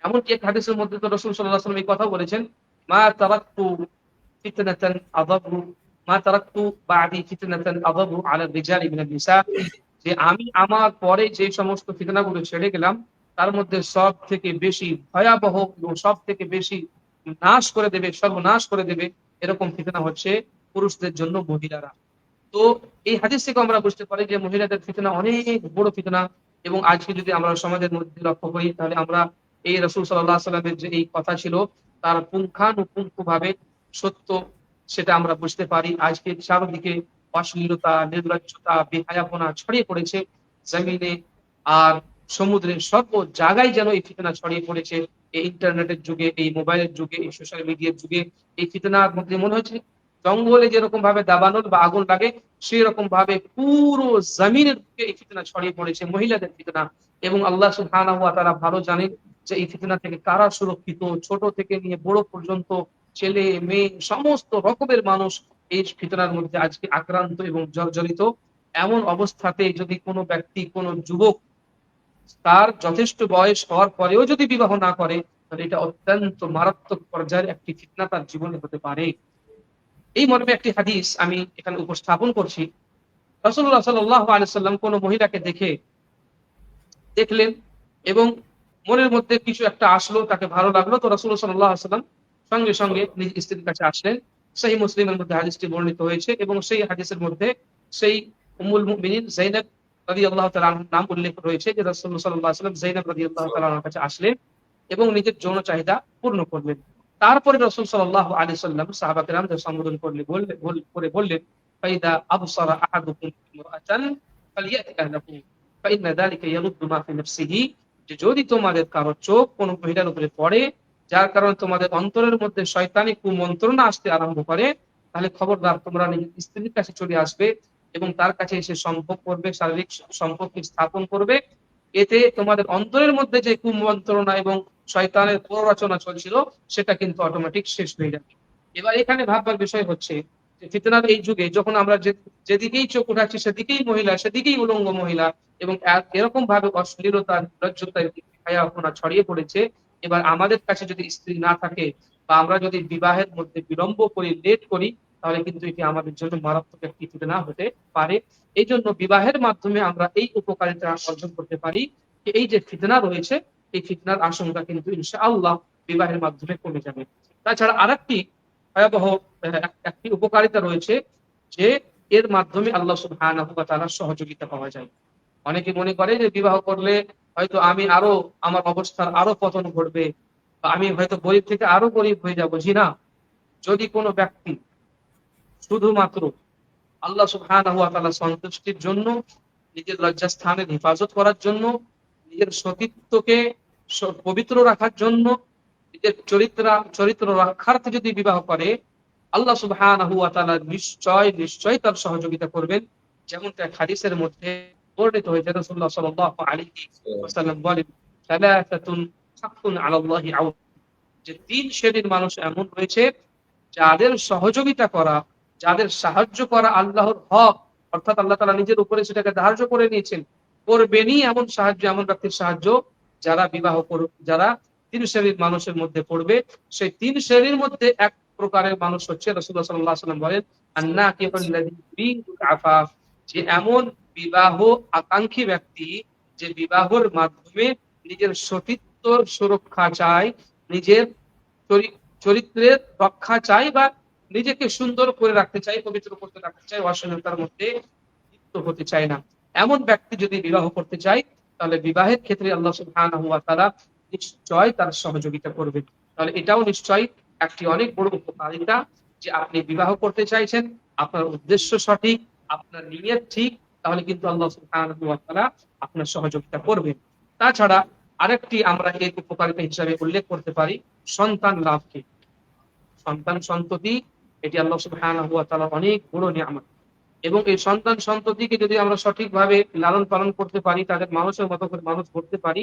এমনকি এক হাদিসের মধ্যে তো রাসূল সাল্লাল্লাহু আলাইহি ওয়াসাল্লাম এই কথা বলেছেন, মা তারাকতু ফিতনাতান আযাবু মা তারাকতু বাদি ফিতনাতান আযাবু আলা রিজালি মিনান নিসা, যে আমি আমার পরে যে সমস্ত ফিতনাগুলো ছেড়ে গেলাম তার মধ্যে সব থেকে বেশি ভয়াবহ এবং সব থেকে বেশি নাশ করে দেবে, সর্বনাশ করে দেবে এরকম ফিতনা হচ্ছে পুরুষদের জন্য মহিলারা। তো এই হাদিস থেকে আমরা বুঝতে পারি যে মহিলাদের ফিতনা অনেক বড় ফিতনা। এবং আজকে যদি আমরা সমাজের মধ্যে লক্ষ্য করি, তাহলে আমরা এই রাসূল সাল্লাল্লাহু আলাইহি সাল্লামের যে এই কথা ছিল তার পুঙ্খানুপুঙ্খ ভাবে সত্য সেটা আমরা বুঝতে পারি। আজকে চারদিকে অশ্লীলতা, নির্লজ্জতা, বেহায়াপনা ছড়িয়ে পড়েছে জমিনে, আর সমুদ্রের সর্ব জায়গায় যেন এই ফিতনা ছড়িয়ে পড়েছে। এই ইন্টারনেটের যুগে, এই মোবাইলের যুগে, এই সোশ্যাল মিডিয়ার যুগে এই ফিতনার মধ্যে মনে হচ্ছে জঙ্গলে যেরকম ভাবে দাবানল বা আগুন লাগে সেই রকম ভাবে পুরো জমিনের দিকে এই ফিতনা ছড়িয়ে পড়েছে, মহিলাদের ফিতনা। এবং আল্লাহ সুবহানাহু ওয়া তাআলা ভালো জানেন যে এই ফিতনা থেকে কারা সুরক্ষিত। ছোট থেকে নিয়ে বড় পর্যন্ত, ছেলে মেয়ে সমস্ত রকমের মানুষ এই ফিতনার মধ্যে আজকে আক্রান্ত এবং জর্জরিত। এমন অবস্থাতে যদি কোনো ব্যক্তি, কোনো যুবক তার যথেষ্ট বয়স হওয়ার পরেও যদি বিবাহ না করে, তাহলে এটা অত্যন্ত মারাত্মক পর্যায়ের একটি ফিতনা তার জীবনে হতে পারে। এই মর্মে একটি হাদিস আমি এখানে উপস্থাপন করছি। রাসূলুল্লাহ সাল্লাল্লাহু আলাইহি সাল্লাম কোন মহিলাকে দেখলেন এবং মনের মধ্যে কিছু একটা আসলো, তাকে ভালো লাগলো, তো রাসূলুল্লাহ সাল্লাল্লাহু আলাইহি সাল্লাম সঙ্গে সঙ্গে নিজ স্ত্রীর কাছে আসলেন। সহিহ মুসলিমের মধ্যে হাদিসটি বর্ণিত হয়েছে এবং সেই হাদিসের মধ্যে সেই উম্মুল মুমিনিন যায়েনব রাদিয়াল্লাহু তাআলা আনহার নাম উল্লেখ রয়েছে যে রাসূলুল্লাহ সাল্লাল্লাহু আলাইহি সাল্লাম যায়েনব রাদিয়াল্লাহু তাআলা আনহার কাছে আসলেন এবং নিজের যৌন চাহিদা পূর্ণ করলেন। তারপরে রাসূল সাল্লাল্লাহু আলাইহি সাল্লাম সাহাবা কেরামদের সম্বোধন করে বললেন, ফাইদা আবসারা আহাদুকুম ইমরাআতান ফালিয়াতি আহলাহু ফাইন্না যালিকা ইয়ারুদ্দু মা ফি নাফসিহি, যে যদি তোমাদের কারো চোখ কোন মহিলার উপরে পড়ে যার কারণে তোমাদের অন্তরের মধ্যে শয়তানি কুমন্ত্রণা আসতে আরম্ভ করে, তাহলে খবরদার তোমরা নিজের স্ত্রীর কাছে চলে আসবে এবং তার কাছে এসে সম্পর্ক করবে, শারীরিক সম্পর্ক স্থাপন করবে। এতে তোমাদের অন্তরের মধ্যে যে কুমন্ত্রণা এবং শয়তানের প্ররোচনা চলছিল সেটা কিন্তু অটোমেটিক শেষ হয়ে যাবে। এবার এখানে ভাববার বিষয় হচ্ছে যে ফিতনার এই যুগে যখন আমরা যেদিকেই চোখ উঠাচ্ছি সেদিকেই মহিলা, সেদিকেই উলঙ্গ মহিলা, এবং এরকম ভাবে অশ্লীলতা, লজ্জতা, হায়াপনা ছড়িয়ে পড়েছে। এবার আমাদের কাছে যদি স্ত্রী না থাকে বা আমরা যদি বিবাহের মধ্যে বিলম্ব করি, লেট করি, তাহলে কিন্তু এটি আমাদের জন্য মারাত্মক একটি ফিতনা হতে পারে। এই জন্য বিবাহের মাধ্যমে আমরা এই উপকারিতা অর্জন করতে পারি যে এই যে ফিতনা রয়েছে, এই ফিতনার আশঙ্কা কিন্তু ইনশাআল্লাহ বিবাহের মাধ্যমে কমে যাবে। তাছাড়া আরেকটি ভয়াবহ একটি উপকারিতা রয়েছে যে এর মাধ্যমে আল্লাহ সুবহানাহু ওয়া তাআলার সহযোগিতা পাওয়া যায়। অনেকে মনে করে যে বিবাহ করলে হয়তো আমার অবস্থার আরো পতন ঘটবে বা আমি হয়তো গরিব থেকে আরো গরিব হয়ে যাব। জি না, যদি কোনো ব্যক্তি শুধুমাত্র আল্লাহ সুবহানাহু ওয়া তাআলার সন্তুষ্টির জন্য, নিজের লজ্জাস্থানের হেফাজত করার জন্য, নিজের সতীত্বকে পবিত্র রাখার জন্য, নিজের চরিত্র রক্ষার্থে যদি বিবাহ করে, আল্লাহ সুবহানাহু ওয়া তাআলা নিশ্চয় তার সহযোগিতা করবেন। যেমনটা হাদিসের মধ্যে বর্ণিত হয়েছে, রাসূলুল্লাহ সাল্লাল্লাহু আলাইহি ওয়াসাল্লাম বলেন, সালাসাতুন হাক্কুন আলাল্লাহি আউন, যে তিন শ্রেণীর মানুষ এমন রয়েছে যাদের সহযোগিতা করা, যাদের সাহায্য করা আল্লাহর হক, অর্থাৎ আল্লাহ তাআলা নিজের উপরে সেটাকে ধার্য করে নিয়েছেন, করবেনই এমন সাহায্য, এমন ব্যক্তির সাহায্য যারা তিন শ্রেণীর মানুষের মধ্যে পড়বে। সেই তিন শ্রেণীর মধ্যে এক প্রকারের মানুষ হচ্ছে, রাসূলুল্লাহ সাল্লাল্লাহু আলাইহি ওয়াসাল্লাম বলেন, আন্নাকিহুল্লাযী ইউরিদু আফাফ, যে এমন বিবাহ আকাঙ্ক্ষী ব্যক্তি যে বিবাহের মাধ্যমে নিজের সতীত্বর সুরক্ষা চায়, নিজের চরিত্রের রক্ষা চাই বা নিজেকে সুন্দর করে রাখতে চাই, পবিত্র করতে রাখতে চাই, অশ্লীলতার মধ্যে লিপ্ত হতে চায় না। এমন ব্যক্তি যদি বিবাহ করতে চায়, তাহলে বিবাহের ক্ষেত্রে আল্লাহ সুবহানাহু ওয়া তাআলা নিশ্চয় তার সহযোগিতা করবেন। তাহলে এটাও নিশ্চয়ই একটি অনেক বড় উপকারিতা যে আপনি বিবাহ করতে চাইছেন, আপনার উদ্দেশ্য সঠিক, আপনার নিয়ত ঠিক, তাহলে কিন্তু আল্লাহ সুবহানাহু ওয়া তাআলা আপনার সহযোগিতা করবেন। তাছাড়া আরেকটি আমরা এর উপকারিতা হিসাবে উল্লেখ করতে পারি সন্তান লাভকে। সন্তান সন্ততি, এটি আল্লাহ সুবহানাহু ওয়া তাআলার অনেক বড় নিয়ামত, এবং এই সন্তান সন্ততিকে যদি আমরা সঠিকভাবে লালন পালন করতে পারি, তাদের মানুষের মতো করে মানুষ করতে পারি,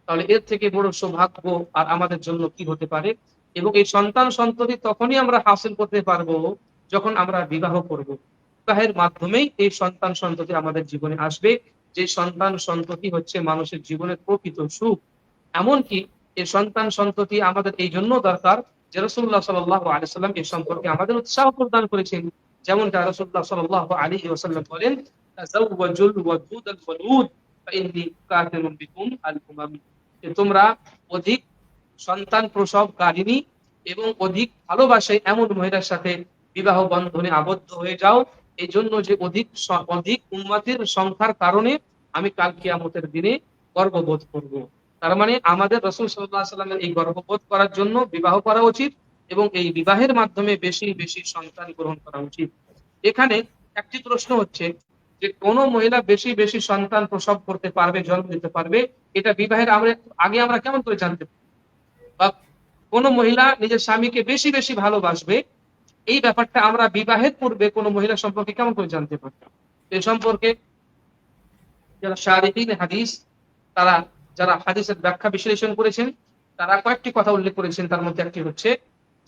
তাহলে এর থেকে বড় সৌভাগ্য আর আমাদের জন্য কি হতে পারে। এবং এই সন্তান সন্ততি তখনই আমরা হাসিল করতে পারবো যখন আমরা বিবাহ করব। বিবাহের মাধ্যমেই এই সন্তান সন্ততি আমাদের জীবনে আসবে, যে সন্তান সন্ততি হচ্ছে মানুষের জীবনের প্রকৃত সুখ। এমনকি এই সন্তান সন্ততি আমাদের এই জন্য দরকার যে রাসূলুল্লাহ সাল্লাল্লাহু আলাইহি ওয়াসাল্লাম এই সম্পর্কে আমাদের উৎসাহ প্রদান করেছেন। যেমনটা রাসূলুল্লাহ সাল্লাল্লাহু আলাইহি ওয়াসাল্লাম বলেন, তাযাওয়াজুল ওয়াদুদাল ওয়ালুদ ফাইন্নী কাতিরুম বিকুম আল উমাম, যে তোমরা অধিক সন্তান প্রসবকারিণী এবং অধিক ভালোবাসে এমন মহিলার সাথে বিবাহ বন্ধনে আবদ্ধ হয়ে যাও, এই জন্য যে অধিক উম্মতের সংখ্যার কারণে আমি কাল কিয়ামতের দিনে গর্ববোধ করব। তার মানে আমাদের রাসূল সাল্লাল্লাহু আলাইহি ওয়াসাল্লামের এই গর্ববোধ করার জন্য বিবাহ করা উচিত এবং এই বিবাহের মাধ্যমে বেশি বেশি সন্তান গ্রহণ করা উচিত। এখানে একটি প্রশ্ন হচ্ছে যে কোন মহিলা বেশি বেশি সন্তান প্রসব করতে পারবে, জন্ম দিতে পারবে, এটা বিবাহের আগে আমরা কেমন করে জানতে পারি? বা কোন মহিলা নিজের স্বামীকে বেশি বেশি ভালোবাসবে এই ব্যাপারটা আমরা বিবাহের পূর্বে কোনো মহিলা সম্পর্কে কেমন করে জানতে পারতাম? এ সম্পর্কে যারা শারিকিন হাদিস, তারা যারা হাদিসের ব্যাখ্যা বিশ্লেষণ করেছেন, তারা কয়েকটি কথা উল্লেখ করেছেন। তার মধ্যে একটি হচ্ছে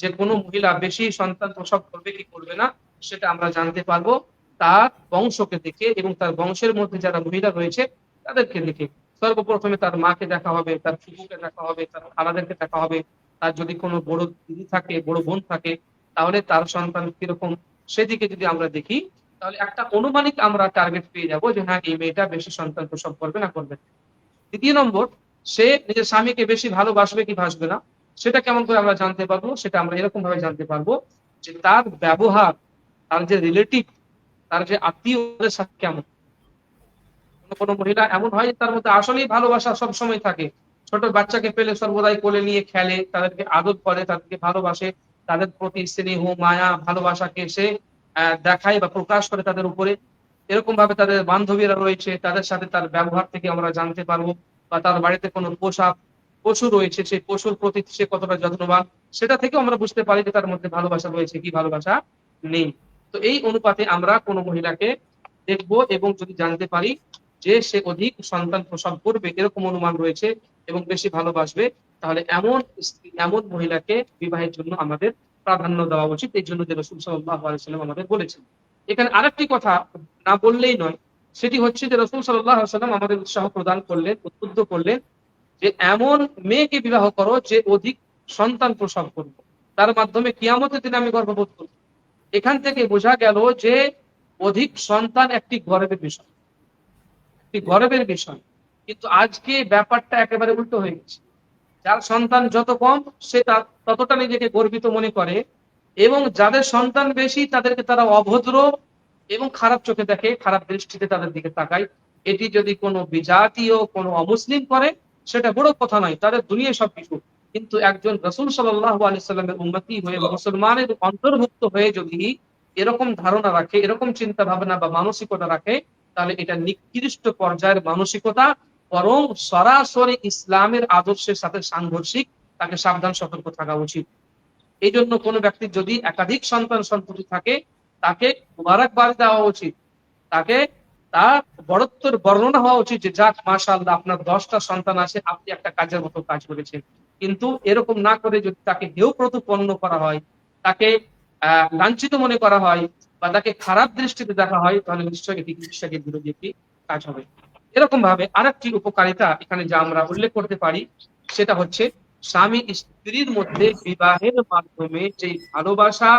যে কোনো মহিলা বেশি সন্তান প্রসব করবে কি করবে না সেটা আমরা জানতে পারবো তার বংশকে দেখে এবং তার বংশের মধ্যে যারা মহিলা রয়েছে তাদেরকে দেখে। সর্বপ্রথমে তার মাকে দেখা হবে, তার ফুফুকে দেখা হবে, তার খালাদেরকে দেখা হবে। তার যদি কোনো বড় দিদি থাকে, বড় বোন থাকে, তাহলে তার সন্তান কিরকম সেদিকে যদি আমরা দেখি, তাহলে একটা অনুমানিক আমরা টার্গেট পেয়ে যাবো যে হ্যাঁ, এই মেয়েটা বেশি সন্তান প্রসব করবে না করবে না। দ্বিতীয় নম্বর, সে নিজের স্বামীকে বেশি ভালোবাসবে কি ভাসবে না সেটা কেমন করে আমরা জানতে পারবো? সেটা আমরা এরকম ভাবে জানতে পারবো যে তার ব্যবহার, তার যে রিলেটিভ, তার যে আত্মীয়দের সাথে কেমন। কোনো কোনো মহিলা এমন হয় যে তার মধ্যে আসলেই ভালোবাসা সব সময় থাকে, ছোট বাচ্চাকে পেলে সর্বদাই কোলে নিয়ে খেলে, তাদেরকে আদর করে, তাদেরকে ভালোবাসে, তাদের প্রতি স্নেহ মায়া ভালোবাসাকে সে দেখায় বা প্রকাশ করে তাদের উপরে। এরকম ভাবে তাদের বান্ধবীরা রয়েছে, তাদের সাথে তার ব্যবহার থেকে আমরা জানতে পারবো। বা তার বাড়িতে কোনো পোষা পশু রয়েছে, সেই পশুর প্রতি সে কতটা যত্নবান, সেটা থেকেও আমরা বুঝতে পারি যে তার মধ্যে ভালোবাসা রয়েছে কি ভালোবাসা নেই। তো এই অনুপাতে আমরা কোনো মহিলাকে দেখবো এবং যদি জানতে পারি যে সে অধিক সন্তান প্রসব করবে এরকম অনুমান রয়েছে এবং বেশি ভালোবাসবে, তাহলে এমন স্ত্রী, এমন মহিলাকে বিবাহের জন্য আমাদের প্রাধান্য দেওয়া উচিত। এই জন্য যে রাসূল সাল্লাল্লাহু আলাইহি ওয়াসাল্লাম আমাদের বলেছেন। এখানে আরেকটি কথা না বললেই নয়, সেটি হচ্ছে যে রাসূল সাল্লাল্লাহু আলাইহি ওয়াসাল্লাম আমাদের উৎসাহ প্রদান করলেন, উদ্বুদ্ধ করলেন যে এমন মেয়েকে বিবাহ করো যে অধিক সন্তান প্রসব করবে, তার মাধ্যমে কিয়ামতের দিনে আমি গর্ববোধ করব। এখান থেকে বোঝা গেল যে অধিক সন্তান একটি গর্বের বিষয়, একটি গর্বের বিষয়। কিন্তু আজকে ব্যাপারটা একেবারে উল্টো হয়ে গেছে। যার সন্তান যত কম সে ততটা নিজেকে গর্বিত মনে করে, এবং যাদের সন্তান বেশি তাদেরকে তারা অভদ্র এবং খারাপ চোখে দেখে, খারাপ দৃষ্টিতে তাদের দিকে তাকায়। এটি যদি কোনো বিজাতীয় কোনো অমুসলিম করে সেটা বড় কথা নয়, তাদের দুনিয়ায় সবকিছু। কিন্তু একজন রাসূল সাল্লাল্লাহু আলাইহি সাল্লামের উম্মতি হয়ে, মুসলমানের অন্তর্ভুক্ত হয়ে যদি এরকম ধারণা রাখে, এরকম চিন্তা ভাবনা বা মানসিকতা রাখে, তাহলে এটা নিকৃষ্ট পর্যায়ের মানসিকতা, বরং সরাসরি ইসলামের আদর্শের সাথে সাংঘর্ষিক। তাকে সাবধান সতর্ক থাকা উচিত। এই জন্য কোনো ব্যক্তির যদি একাধিক সন্তান সন্ততি থাকে, তাকে মুবারকবাদ দেওয়া উচিত, তাকে তার বড়ত্বের বর্ণনা হওয়া উচিত যে যাক মাশাআল্লাহ আপনার 10টা সন্তান আছে, আপনি একটা কাজের মতো কাজ করেছেন। কিন্তু এরকম না করে যদি তাকে হেয় প্রতিপন্ন করা হয়, তাকে লাঞ্ছিত মনে করা হয় বা তাকে খারাপ দৃষ্টিতে দেখা হয়, তাহলে নিশ্চয়ই এটি বিশ্বাসের বিরোধী একটি কাজ হবে। এরকম ভাবে আরেকটি উপকারিতা এখানে যা আমরা উল্লেখ করতে পারি সেটা হচ্ছে স্বামী স্ত্রীর মধ্যে বিবাহের মাধ্যমে যে ভালোবাসা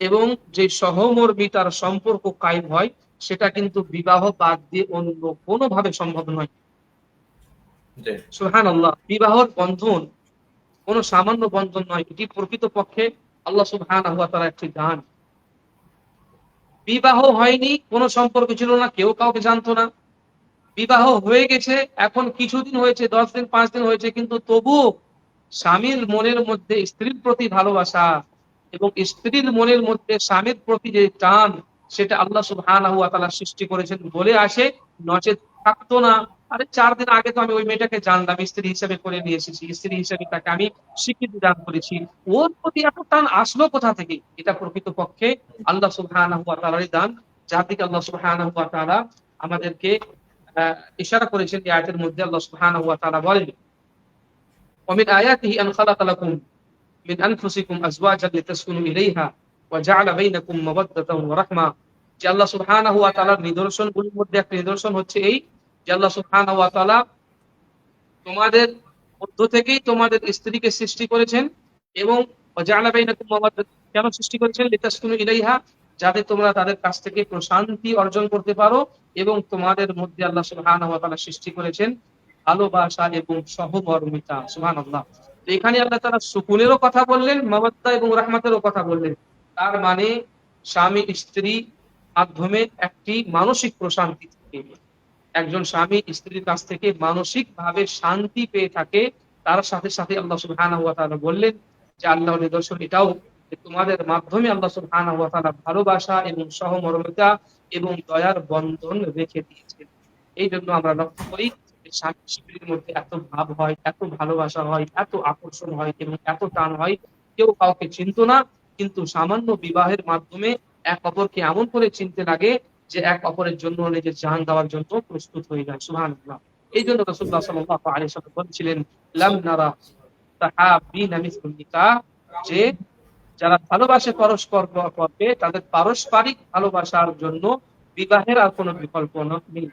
এবং যে সহমর্মিতার সম্পর্ক কায়েম হয়, সেটা কিন্তু বিবাহ বাদ দিয়ে অন্য কোনো ভাবে সম্ভব নয়। সুবহানাল্লাহ। বিবাহর বন্ধন কোনো সামান্য বন্ধন নয়, এটি প্রকৃতপক্ষে আল্লাহ সুবহানাহু ওয়া তাআলার একটি দান। বিবাহ হয়নি, কোনো সম্পর্ক ছিল না, কেউ কাউকে জানতো না। বিবাহ হয়ে গেছে, এখন কিছুদিন হয়েছে, 10 দিন 5 দিন হয়েছে, কিন্তু তবুও স্বামীর মনের মধ্যে স্ত্রীর প্রতি ভালোবাসা এবং স্ত্রীর মনের মধ্যে স্বামীর প্রতি যে টান, সেটা আল্লাহ সুবহানাহু ওয়া তাআলা সৃষ্টি করেছেন বলে আসে, নচেত থাকতো না। আরে 4 দিন আগে তো আমি ওই মেয়েটাকে জানলাম, স্ত্রী হিসেবে করে নিয়ে এসেছি, স্ত্রী হিসেবে তাকে আমি স্বীকৃতি দান করেছি, ওর প্রতি এত টান আসলো কোথা থেকে? এটা প্রকৃতপক্ষে আল্লাহ সুবহানাহু ওয়া তাআলারই দান, যার দিকে আল্লাহ সুবহানাহু ওয়া তাআলা আমাদেরকে ইশারা করেছেন। এই আয়াতের মধ্যে আল্লাহ সুবহানাহু ওয়া তাআলা বলেন, ومن آياته أن خلق لكم من أنفسكم أزواجا لتسكنوا إليها وجعل بينكم مودة ورحمة। যে আল্লাহ সুবহানাহু ওয়া তাআলার নিদর্শনগুলোর মধ্যে একটা নিদর্শন হচ্ছে এই যে আল্লাহ সুবহানাহু ওয়া তাআলা তোমাদের মধ্য থেকেই তোমাদের স্ত্রীকে সৃষ্টি করেছেন এবং ওয়াজআলা বাইনাকুম মাওয়াদ্দাতান, কেন সৃষ্টি করেছেন? লিতাসকুনু ইলাইহা, যাতে তোমরা তাদের কাছ থেকে প্রশান্তি অর্জন করতে পারো, এবং তোমাদের মধ্যে আল্লাহ সুবহানাহু ওয়া তাআলা সৃষ্টি করেছেন ভালোবাসা এবং সহমর্মিতা। সুবহানাল্লাহ। তো এখানে আল্লাহ তাআলা সুকুনেরও কথা বললেন, মাওয়াদ্দা এবং রাহমাতেরও কথা বললেন। তার মানে স্বামী স্ত্রী মাধ্যমে একটি মানসিক প্রশান্তি থাকে। একজন স্বামী স্ত্রীর কাছ থেকে মানসিক ভাবে শান্তি পেয়ে থাকে, তার সাথে সাথে আল্লাহ সুবহানাহু ওয়া তাআলা বললেন যে আল্লাহর নিদর্শন এটাও যে তোমাদের মাধ্যমে আল্লাহ সুবহানাহু ওয়া তাআলা ভালোবাসা এবং সহমর্মিতা এবং দয়ার বন্ধন রেখে দিয়েছেন। এই জন্য আমরা লক্ষ্য করি যে স্বামী স্ত্রীর মধ্যে এত ভাব হয়, এত ভালোবাসা হয়, এত আকর্ষণ হয় এবং এত টান হয়, কেউ কাউকে চিনতো না, কিন্তু সামান্য বিবাহের মাধ্যমে এক অপরকে এমন করে চিনতে লাগে যে এক অপরের জন্য নিজের জান দেওয়ার জন্য প্রস্তুত হয়ে যায়। সুবহানাল্লাহ। এই জন্য রাসূলুল্লাহ সাল্লাল্লাহু আলাইহি ওয়াসাল্লাম বলেছিলেন, লাম নারা তাহাবিনা মিসলুন নিকাহ, যে যারা ভালোবাসে পরস্পর পরকে তাদের পারস্পরিক ভালোবাসার জন্য বিবাহের আর কোনো বিকল্প নেই।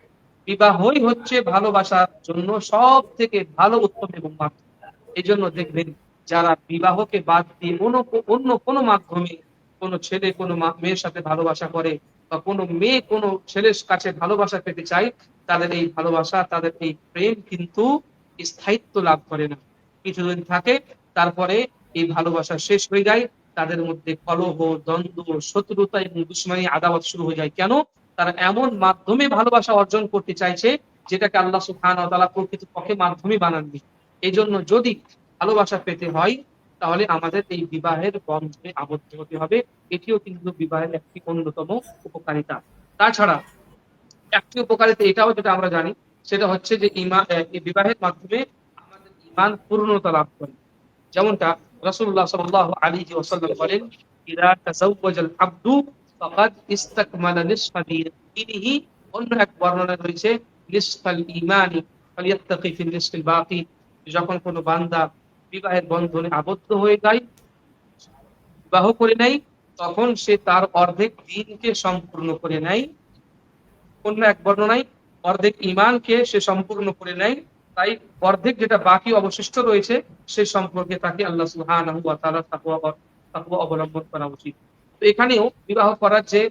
বিবাহই হচ্ছে ভালোবাসার জন্য সব থেকে ভালো, উত্তম এবং মাধ্যম। এই জন্য দেখবেন যারা বিবাহকে বাদ দিয়ে অন্য কোনো মাধ্যমে কোনো ছেলে কোনো মেয়ের সাথে ভালোবাসা করে, বা কোনো মেয়ে কোনো ছেলের কাছে ভালোবাসা পেতে চায়, তাদের এই ভালোবাসা, তাদের এই প্রেম কিন্তু স্থায়িত্ব লাভ করে না। কিছুদিন থাকে, তারপরে এই ভালোবাসা শেষ হয়ে যায়, তাদের মধ্যে কলহ, দ্বন্দ্ব, শত্রুতা এবং দুশমনী, আদাওয়াত শুরু হয়ে যায়। কেন? তারা এমন মাধ্যমে ভালোবাসা অর্জন করতে চাইছে যেটাকে আল্লাহ সুবহানাহু ওয়া তাআলা প্রকৃতপক্ষে মাধ্যমে বানাননি। এই জন্য যদি ভালোবাসা পেতে হয় তাহলে আমাদের এই বিবাহের বন্ধনে আবদ্ধ হতে হবে। এটিও কিন্তু বিবাহের একটি অন্যতম উপকারিতা। তাছাড়া একটি উপকারিতা এটাও যেটা আমরা জানি, সেটা হচ্ছে যে এই বিবাহের মাধ্যমে আমাদের ঈমান পূর্ণতা লাভ করে। যেমনটা রাসূলুল্লাহ সাল্লাল্লাহু আলাইহি ওয়াসাল্লাম বলেন, ইযা তাযাওয়াজাল আবদু ফাকাদ ইসতাকমালা নিসফা দীনিহি। অন্য এক বর্ণনা রয়েছে, নিসফাল ঈমানি ফালিয়াত্তাকি ফিল নিসফিল বাকি। যখন কোনো বান্দা বিবাহের বন্ধনে আবদ্ধ হয়ে যায়, বিবাহ করে নেয়, তখন সে তার অর্ধেক দ্বীনকে সম্পূর্ণ করে নেয়। অন্য এক বর্ণনায় অর্ধেক ঈমানকে সে সম্পূর্ণ করে নেয়। তাই অর্ধেক যেটা বাকি অবশিষ্ট রয়েছে সে সম্পর্কে তাকে আল্লাহ সুবহানাহু ওয়া তাআলার তাকওয়া অবলম্বন করা উচিত। তো এখানেও বিবাহ করার যে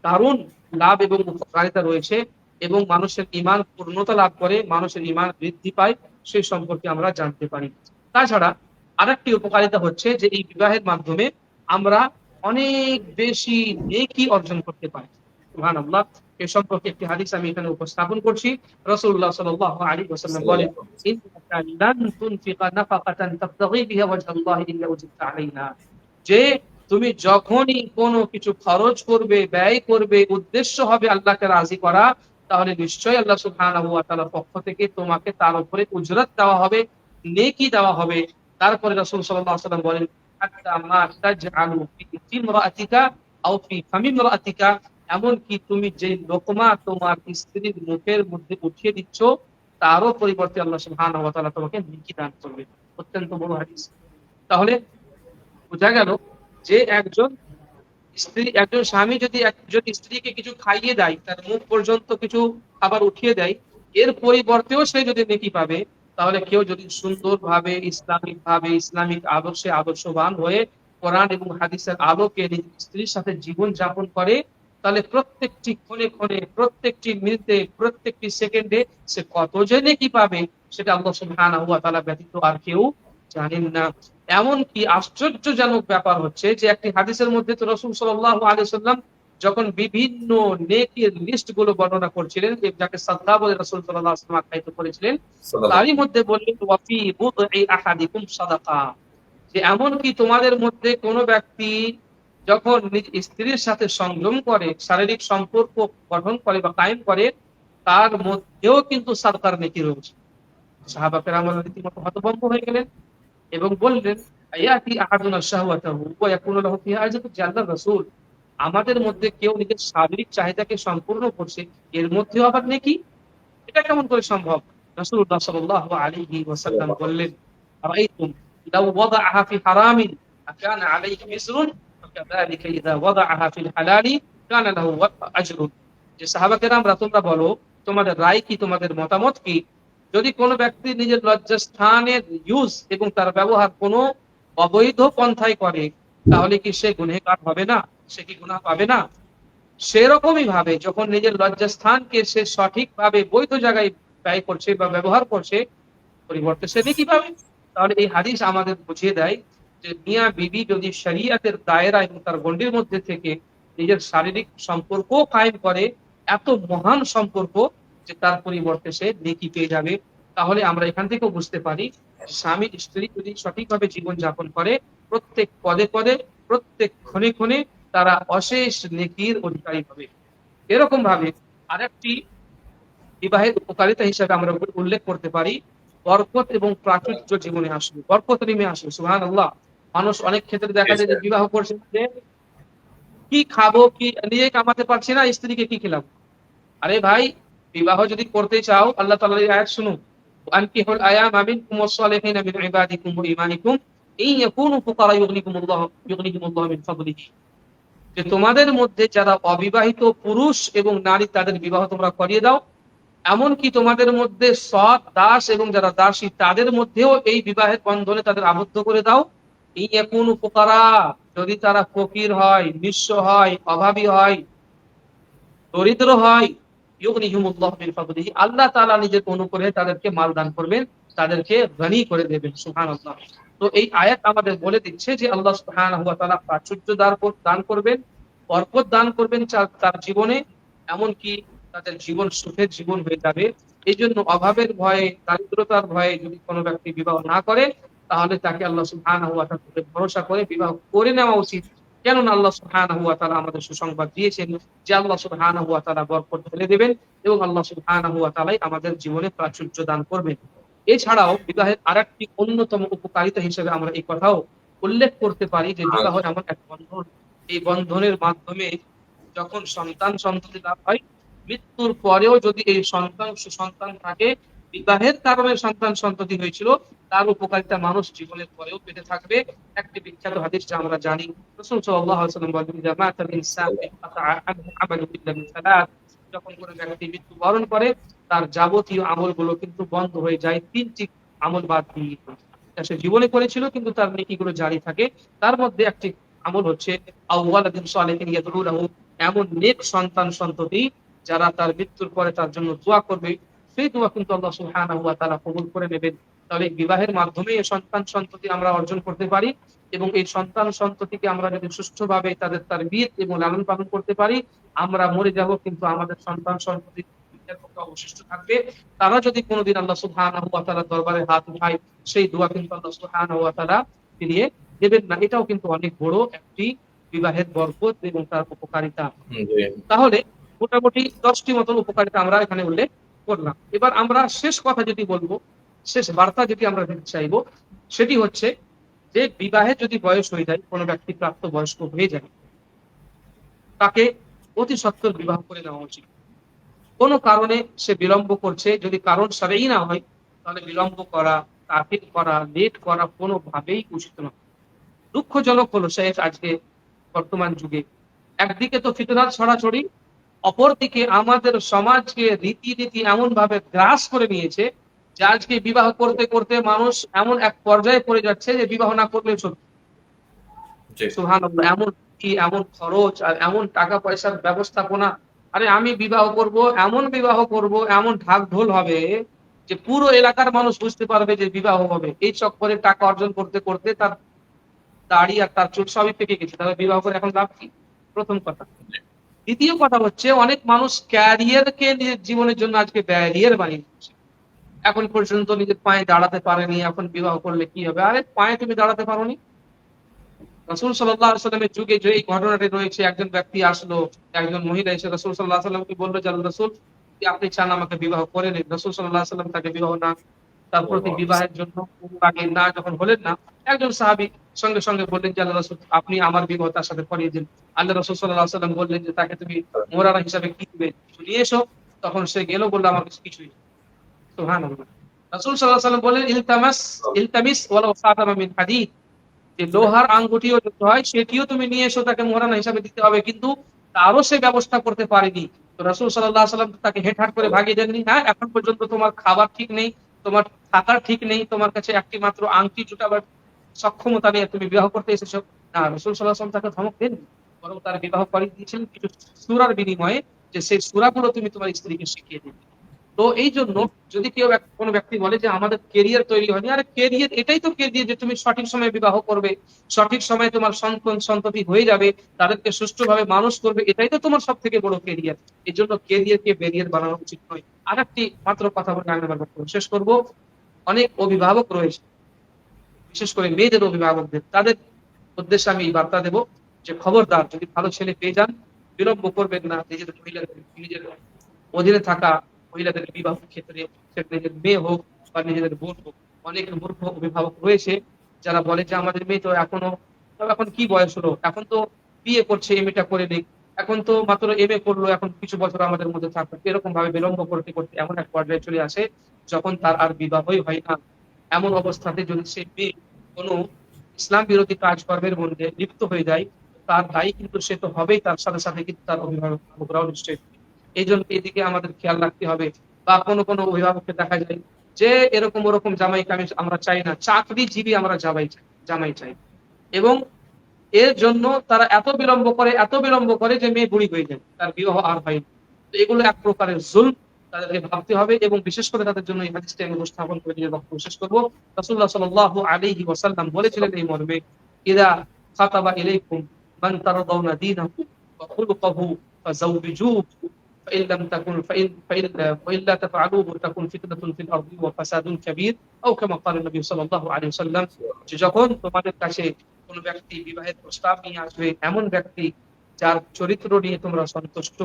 দারুণ লাভ এবং উপকারিতা রয়েছে, এবং মানুষের ঈমান পূর্ণতা লাভ করে, মানুষের ঈমান বৃদ্ধি পায়, সেই সম্পর্কে আমরা জানতে পারি। তাছাড়া আরেকটি উপকারিতা হচ্ছে যে এই বিবাহের মাধ্যমে আমরা অনেক বেশি নেকি অর্জন করতে পারি। সুবহানাল্লাহ। এ সম্পর্কে একটি হাদিস আমি এখানে উপস্থাপন করছি। রাসূলুল্লাহ সাল্লাল্লাহু আলাইহি ওয়াসাল্লাম বলেন, ইন্নাকা লান তুনফিকা নাফাকাতান তাবতাগী বিহা ওয়াজহাল্লাহি ইল্লা উজিরতা আলাইহা। যে তুমি যখনই কোনো কিছু খরচ করবে, ব্যয় করবে, উদ্দেশ্য হবে আল্লাহকে রাজি করা, তাহলে নিশ্চয়ই আল্লাহ সুবহানাহু ওয়া তাআলার পক্ষ থেকে তোমাকে তার উপরে উজরত দেওয়া হবে, নেকি দেওয়া হবে। তারপরে রাসূল সাল্লাল্লাহু আলাইহি ওয়াসাল্লাম বলেন, হাত্তা মা তাজআলু ফি ইমরাআতিকা আও ফি ফামি ইমরাআতিকা। এমনকি তুমি যে লোকমা তোমার স্ত্রীর মুখের মধ্যে উঠিয়ে দিচ্ছ, তারও পরিবর্তে আল্লাহ সুবহানাহু ওয়া তাআলা তোমাকে নেকি দান করবে। অত্যন্ত বড় হাদিস। তাহলে বোঝা গেল যে একজন স্বামী যদি একজন স্ত্রীকে কিছু খাইয়ে দেয়, তার মুখ পর্যন্ত কিছু খাবার উঠিয়ে দেয়, এর পরিবর্তেও সে যদি নেকি পাবে, তাহলে কেউ যদি সুন্দরভাবে ইসলামিক আদর্শে আদর্শবান হয়ে কোরআন এবং হাদিসের আলোকে নিজের স্ত্রীর সাথে জীবন যাপন করে, তাহলে প্রত্যেকটি ক্ষণে ক্ষণে, প্রত্যেকটি মিনিটে, প্রত্যেকটি সেকেন্ডে সে কত যে নেকি পাবে সেটা আল্লাহ সুবহানাহু ওয়া তাআলা ব্যতীত আর কেউ জানেন না। এমনকি আশ্চর্যজনক ব্যাপার হচ্ছে যে একটি হাদিসের মধ্যে তো রাসূল সাল্লাল্লাহু আলাইহি ওয়াসাল্লাম যখন বিভিন্ন নেকির লিস্ট গুলো বর্ণনা করছিলেন, যাকে সাদকা বলে রাসূল সাল্লাল্লাহু আলাইহি ওয়াসাল্লাম আখ্যায়িত করেছিলেন, তারই মধ্যে বললেন, ওয়াফি বুদঈ আহাদিকুম সাদাকা। যে এমনকি তোমাদের মধ্যে কোনো ব্যক্তি যখন নিজ স্ত্রীর সাথে সংযম করে, শারীরিক সম্পর্ক গঠন করে বা কায়েম করে, তার মধ্যেও কিন্তু সাদকার নেকি রয়েছে। সাহাবা কেরাম রীতিমতো হতভম্ব হয়ে গেলেন এবং বললেন, আয়াতি আহাদুনা শাহওয়াতাহু ওয়া ইয়াকুনু লাহু ফিহা আজরু। যে আল্লাহর রাসূল, আমাদের মধ্যে কেউ নিজের শারীরিক চাহিদাকে সম্পূর্ণ করছে, এর মধ্যেও আবার নেকি? এটা কেমন করে সম্ভব? রাসূলুল্লাহ সাল্লাল্লাহু আলাইহি ওয়াসাল্লাম বললেন, আরাইতুম লাউ ওয়াদাআহা ফি হারামিন আকানা আলাইহি মিসরুন ফাকাযালিকা ইযা ওয়াদাআহা ফিল হালালি কানা লাহু আজরুন। যে সাহাবা কেরামরা, তোমরা বলো, তোমাদের রায় কি, তোমাদের মতামত কি? যদি কোনো ব্যক্তি নিজের লজ্জাস্থানের ইউজ এবং তার ব্যবহার কোনো অবৈধ পন্থায় করে, তাহলে কি সে গুনহগার হবে না? সে কি গুনাহ পাবে না? সেরকমই ভাবে যখন নিজের লজ্জাস্থানকে সে সঠিকভাবে বৈধ জায়গায় ব্যয় করছে বা ব্যবহার করছে, পরিবর্তে সে নেকি পাবে। তাহলে এই হাদিস আমাদের বুঝিয়ে দেয় যে মিয়া বিবি যদি শরিয়াতের দায়রা এবং তার গণ্ডির মধ্যে থেকে নিজের শারীরিক সম্পর্ক কায়েম করে, এত মহান সম্পর্ক, যে তার পরিবর্তে সে নেকি পেয়ে যাবে। তাহলে আমরা এখান থেকেও বুঝতে পারি, স্বামী স্ত্রী যদি সঠিকভাবে জীবন যাপন করে, প্রত্যেক পদে পদে, প্রত্যেক ক্ষণে ক্ষণে তারা অশেষ নেকির অধিকারী হবে। এরকম ভাবে আরেকটি বিবাহের উপকারিতা হিসেবে আমরা উল্লেখ করতে পারি, বরকত এবং প্রাচুর্য জীবনে আসবে, বরকত নেমে আসবে। সুবহানাল্লাহ। মানুষ অনেক ক্ষেত্রে দেখা যায় যে বিবাহ করছে যে কি খাবো, কি নিজে কামাতে পারছি না, স্ত্রীকে কি খেলাম। আরে ভাই, বিবাহ যদি করতে চাও, আল্লাহ তাআলার এই আয়াত শুনুন, আনকিহুল আয়ামা মিনকুম ওয়াস-সালিহিনা মিন ইবাদিকুম ওয়া ইমানিকুম ইন ইয়াকুনু ফুকারা ইউগনিহিমুল্লাহু মিন ফাদলিহি। যে তোমাদের মধ্যে যারা অবিবাহিত পুরুষ এবং নারী, তাদের বিবাহ তোমরা করিয়ে দাও। এমনকি তোমাদের মধ্যে সৎ দাস এবং যারা দাসী, তাদের মধ্যেও এই বিবাহের বন্ধনে তাদের আবদ্ধ করে দাও। ইন ইয়াকুনু ফুকারা, যদি তারা ফকির হয়, নিঃস্ব হয়, অভাবী হয়, দরিদ্র হয়, ইউগনিহিমুল্লাহু মিন ফাদলিহি, আল্লাহ তাআলা নিজের অনুগ্রহে তাদেরকে মাল দান করবেন, তাদেরকে ধনী করে দেবেন। সুবহানাল্লাহ। তো এই আয়াত আমাদের বলে দিচ্ছে যে আল্লাহ সুবহানাহু ওয়া তাআলা প্রাচুর্য দান করবেন, বরকত দান করবেন তার জীবনে, এমনকি তাদের জীবন সুখের জীবন হয়ে যাবে। এই জন্য অভাবের ভয়ে, দারিদ্রতার ভয়ে যদি কোনো ব্যক্তি বিবাহ না করে, তাহলে তাকে আল্লাহ সুবহানাহু ওয়া তাআলা ভরসা করে বিবাহ করে নেওয়া উচিত। কেননা আল্লাহ সুবহানাহু ওয়া তাআলা আমাদের সুসংবাদ দিয়েছেন যে আল্লাহ সুবহানাহু ওয়া তাআলা বরকত ঢেলে দেবেন এবং আল্লাহ সুবহানাহু ওয়া তাআলাই আমাদের জীবনে প্রাচুর্য দান করবেন। এছাড়াও বিবাহের আরেকটি অন্যতম উপকারিতা হিসেবে আমরা এই কথাও উল্লেখ করতে পারি যে বিবাহ এমন এক বন্ধন, এই বন্ধনের মাধ্যমে যখন সন্তান সন্ততি লাভ হয়, মৃত্যুর পরেও যদি এই সন্তান সুসন্তান থাকে, বিবাহের কারণে সন্তান সন্ততি হয়েছিল, তার উপকারিতা মানুষ জীবনের পরেও পেতে থাকবে। একটি বিখ্যাত হাদিস যা আমরা জানি, রাসূল সাল্লাল্লাহু আলাইহি ওয়াসাল্লাম বলেন, "ইযা মাতাল ইনসান ইনকাতা আনহু আমালু ইল্লা মিন সালাত", যখন কোনো ব্যক্তি মৃত্যুবরণ করে, তার যাবতীয় আমলগুলো কিন্তু বন্ধ হয়ে যায় তিনটি আমল বাদ দিয়ে। যা সে জীবনে করেছিল কিন্তু তার নেকিগুলো জারি থাকে। তার মধ্যে একটি আমল হচ্ছে আওয়ালাদিন সালিহিন ইয়াদউ লাহু, এমন নেক সন্তান সন্ততি যারা তার মৃত্যুর পরে তার জন্য দোয়া করবে, সেই দোয়া কিন্তু আল্লাহ সুবহানাহু ওয়া তাআলা কবুল করে নেবেন। তাহলে বিবাহের মাধ্যমে এই সন্তান সন্ততি আমরা অর্জন করতে পারি এবং এই সন্তান সন্ততিকে আমরা যদি সুষ্ঠুভাবে তাদের তারবিয়ত এবং লালন পালন করতে পারি, আমরা মরে যাব কিন্তু আমাদের সন্তান সন্ততি দুনিয়ার পক্ষে অবশিষ্ট থাকবে। তারা যদি কোনোদিন আল্লাহ সুবহানাহু ওয়া তাআলার দরবারে হাত উঠায়, সেই দোয়া কিন্তু আল্লাহ সুবহানাহু ওয়া তাআলা ফিরিয়ে দেবেন না। এটাও কিন্তু অনেক বড় একটি বিবাহের বরকত এবং তার উপকারিতা। তাহলে মোটামুটি 10টি মতন উপকারিতা আমরা এখানে উল্লেখ করলাম। এবার আমরা শেষ কথা যেটি বলবো, শেষ বার্তা যেটি আমরা দিতে চাইবো, সেটি হচ্ছে যে বিবাহের যদি বয়স হয়ে যায়, কোনো ব্যক্তি প্রাপ্ত বয়স্ক হয়ে যায়, তাকে অতি সত্বর বিবাহ করে নেওয়া উচিত। কোনো কারণে সে বিলম্ব করছে, যদি কারণ সারেই না হয়, তাহলে বিলম্ব করা, তাকিদ করা, লেট করা কোনোভাবেই উচিত নয়। দুঃখজনক হলো শেখ আজকে বর্তমান যুগে একদিকে তো ফিতনার ছড়াছড়ি, অপরদিকে আমাদের সমাজকে রীতিনীতি এমন ভাবে গ্রাস করে নিয়েছে যে আজকে বিবাহ করতে করতে মানুষ এমন এক পর্যায়ে পড়ে যাচ্ছে যে বিবাহ না করলে চলবে। সুবহানাল্লাহ, এমন কি, এমন খরচ আর এমন টাকা পয়সার ব্যবস্থাপনা। আরে আমি বিবাহ করব, এমন বিবাহ করব, এমন ঢাক ঢোল হবে যে পুরো এলাকার মানুষ বুঝতে পারবে যে বিবাহ হবে। এই চক্করে টাকা অর্জন করতে করতে তার দাড়ি আর তার চুল সবই পেকে গেছে, তাহলে বিবাহ করে এখন লাভ কি? প্রথম কথা। দ্বিতীয় কথা হচ্ছে, অনেক মানুষ ক্যারিয়ারকে নিজের জীবনের জন্য আজকে ব্যারিয়ার বানিয়ে দিচ্ছে। এখন পর্যন্ত নিজের পায়ে দাঁড়াতে পারেনি, এখন বিবাহ করলে কি হবে? আরে পায়ে তুমি দাঁড়াতে পারোনি? রাসূল সাল্লাল্লাহু আলাইহি ওয়াসাল্লামের যুগে যে এই ঘটনাটি রয়েছে, একজন ব্যক্তি আসলো, একজন মহিলা এসে রাসূল সাল্লাল্লাহু আলাইহি ওয়াসাল্লামকে বলল যে আল্লাহর রাসূল, কি আপনি চান আমাকে বিবাহ করে নিন? রাসূল সাল্লাল্লাহু আলাইহি ওয়াসাল্লাম তাকে বিবাহ না, তার প্রতি বিবাহের জন্য আগে না যখন হলেন না, একজন সাহাবী সঙ্গে সঙ্গে বললেন যে আল্লাহর রাসূল, আপনি আমার বিবাহ তার সাথে করিয়ে দিন। আল্লাহর রাসূল সাল্লাল্লাহু আলাইহি ওয়াসাল্লাম বললেন যে তাকে তুমি মোহরানা হিসাবে কি দিবে? কিছু নিয়ে এসো। তখন সে গেল, বলল আমার কাছে কিছুই নেই। সুবহানাল্লাহ। রাসূল সাল্লাল্লাহু আলাইহি ওয়াসাল্লাম বললেন, ইলতামিস ওয়ালাউ খাতামান মিন হাদীদ, যে লোহার আঙ্গুঠিও যদি হয় সেটিও তুমি নিয়ে এসো, তাকে মোহরানা হিসাবে দিতে হবে। কিন্তু তারও সে ব্যবস্থা করতে পারেনি। তো রাসূল সাল্লাল্লাহু আলাইহি ওয়াসাল্লাম তাকে হেটহাট করে ভাগিয়ে দেননি। হ্যাঁ, এখন পর্যন্ত তোমার খাবার ঠিক নেই, তোমার থাকার ঠিক নেই, তোমার কাছে একটি মাত্র আংটি জুটাবার সক্ষমতা নেই, তুমি বিবাহ করতে এসেছো। না, রাসূল সাল্লাল্লাহু আলাইহি ওয়াসাল্লাম তাকে ধমক দেননি, বরং তার বিবাহ করিয়ে দিয়েছিলেন কিছু সূরার বিনিময়ে, যে সেই সূরাগুলো তুমি তোমার স্ত্রীকে শিখিয়ে দিবে। তো এই জন্য যদি কেউ কোনো ব্যক্তি বলে যে আমাদের কেরিয়ার তৈরি হয়নি, আরে কেরিয়ার, এটাই তো কেরিয়ার যে তুমি সঠিক সময়ে বিবাহ করবে, সঠিক সময়ে তোমার সন্তান সন্ততি হয়ে যাবে, তাদেরকে সুষ্ঠুভাবে মানুষ করবে, এটাই তো তোমার সব থেকে বড় কেরিয়ার। এই জন্য কেরিয়ারকে ব্যারিয়ার বানানো উচিত নয়। আর একটি মাত্র কথা বলে আমি আমার বক্তব্য শেষ করবো। অনেক অভিভাবক রয়েছে, বিশেষ করে মেয়েদের অভিভাবকদের, তাদের উদ্দেশ্যে আমি এই বার্তা দেব যে খবরদার, যদি ভালো ছেলে পেয়ে যান, বিলম্ব করবেন না। নিজের অধীনে থাকা মহিলাদের বিবাহ ক্ষেত্রে, সেটা নিজের মেয়ে হোক বা নিজেদের বোন হোক, অনেক মূর্খ অভিভাবক রয়েছে যারা বলে যে আমাদের মেয়ে তো এখন কি বয়স হলো, এখন তো বিয়ে করছে, এমএটা করে নিক, এখন তো মাত্র এমএ করলো, এখন কিছু বছর আমাদের মধ্যে থাকবে, এরকম ভাবে বিলম্ব করতে করতে এমন এক পর্যায়ে চলে আসে যখন তার আর বিবাহই হয় না। এমন অবস্থাতে যদি সে মেয়ে কোনো ইসলাম বিরোধী কাজকর্মের মধ্যে লিপ্ত হয়ে যায়, তার দায়ী কিন্তু সে তো হবেই, তার সাথে সাথে কিন্তু তার অভিভাবকরাও নিশ্চয়ই। এই জন্য এদিকে আমাদের খেয়াল রাখতে হবে। বা কোনো কোনো অভিভাবককে দেখা যায় যে এরকম ওরকম জামাইকে আমরা চাই না, চাকরিজীবী আমরা জামাই চাই, এবং এর জন্য তারা এত বিলম্ব করে যে মেয়ে বুড়ি হয়ে যায়, তার বিবাহ আর হয় না। তো এগুলো এক প্রকারের জুলম, তাদেরকে ভাবতে হবে। এবং বিশেষ করে তাদের জন্য এই হাদিসটা আমি উপস্থাপন করে নিজের বক্তব্য শেষ করবো। রাসূলুল্লাহ সাল্লাল্লাহু আলাইহি ওয়াসাল্লাম বলেছিলেন এই মর্মে, ইদা খাতাবা ইলাইকুম মান তারদাউনা দীনাহু ওয়া খুলুকাহু ফাযাওবিজুহু فإن لم تكن وإلا تفعلوه تكن فتنة في الأرض وفساد كبير أو كما قال النبي صلى الله عليه وسلم। যে যখন তোমাদের কাছে কোন ব্যক্তি বিবাহের প্রস্তাব নিয়ে আসবে, এমন ব্যক্তি যার চরিত্র নিয়ে তোমরা সন্তুষ্ট,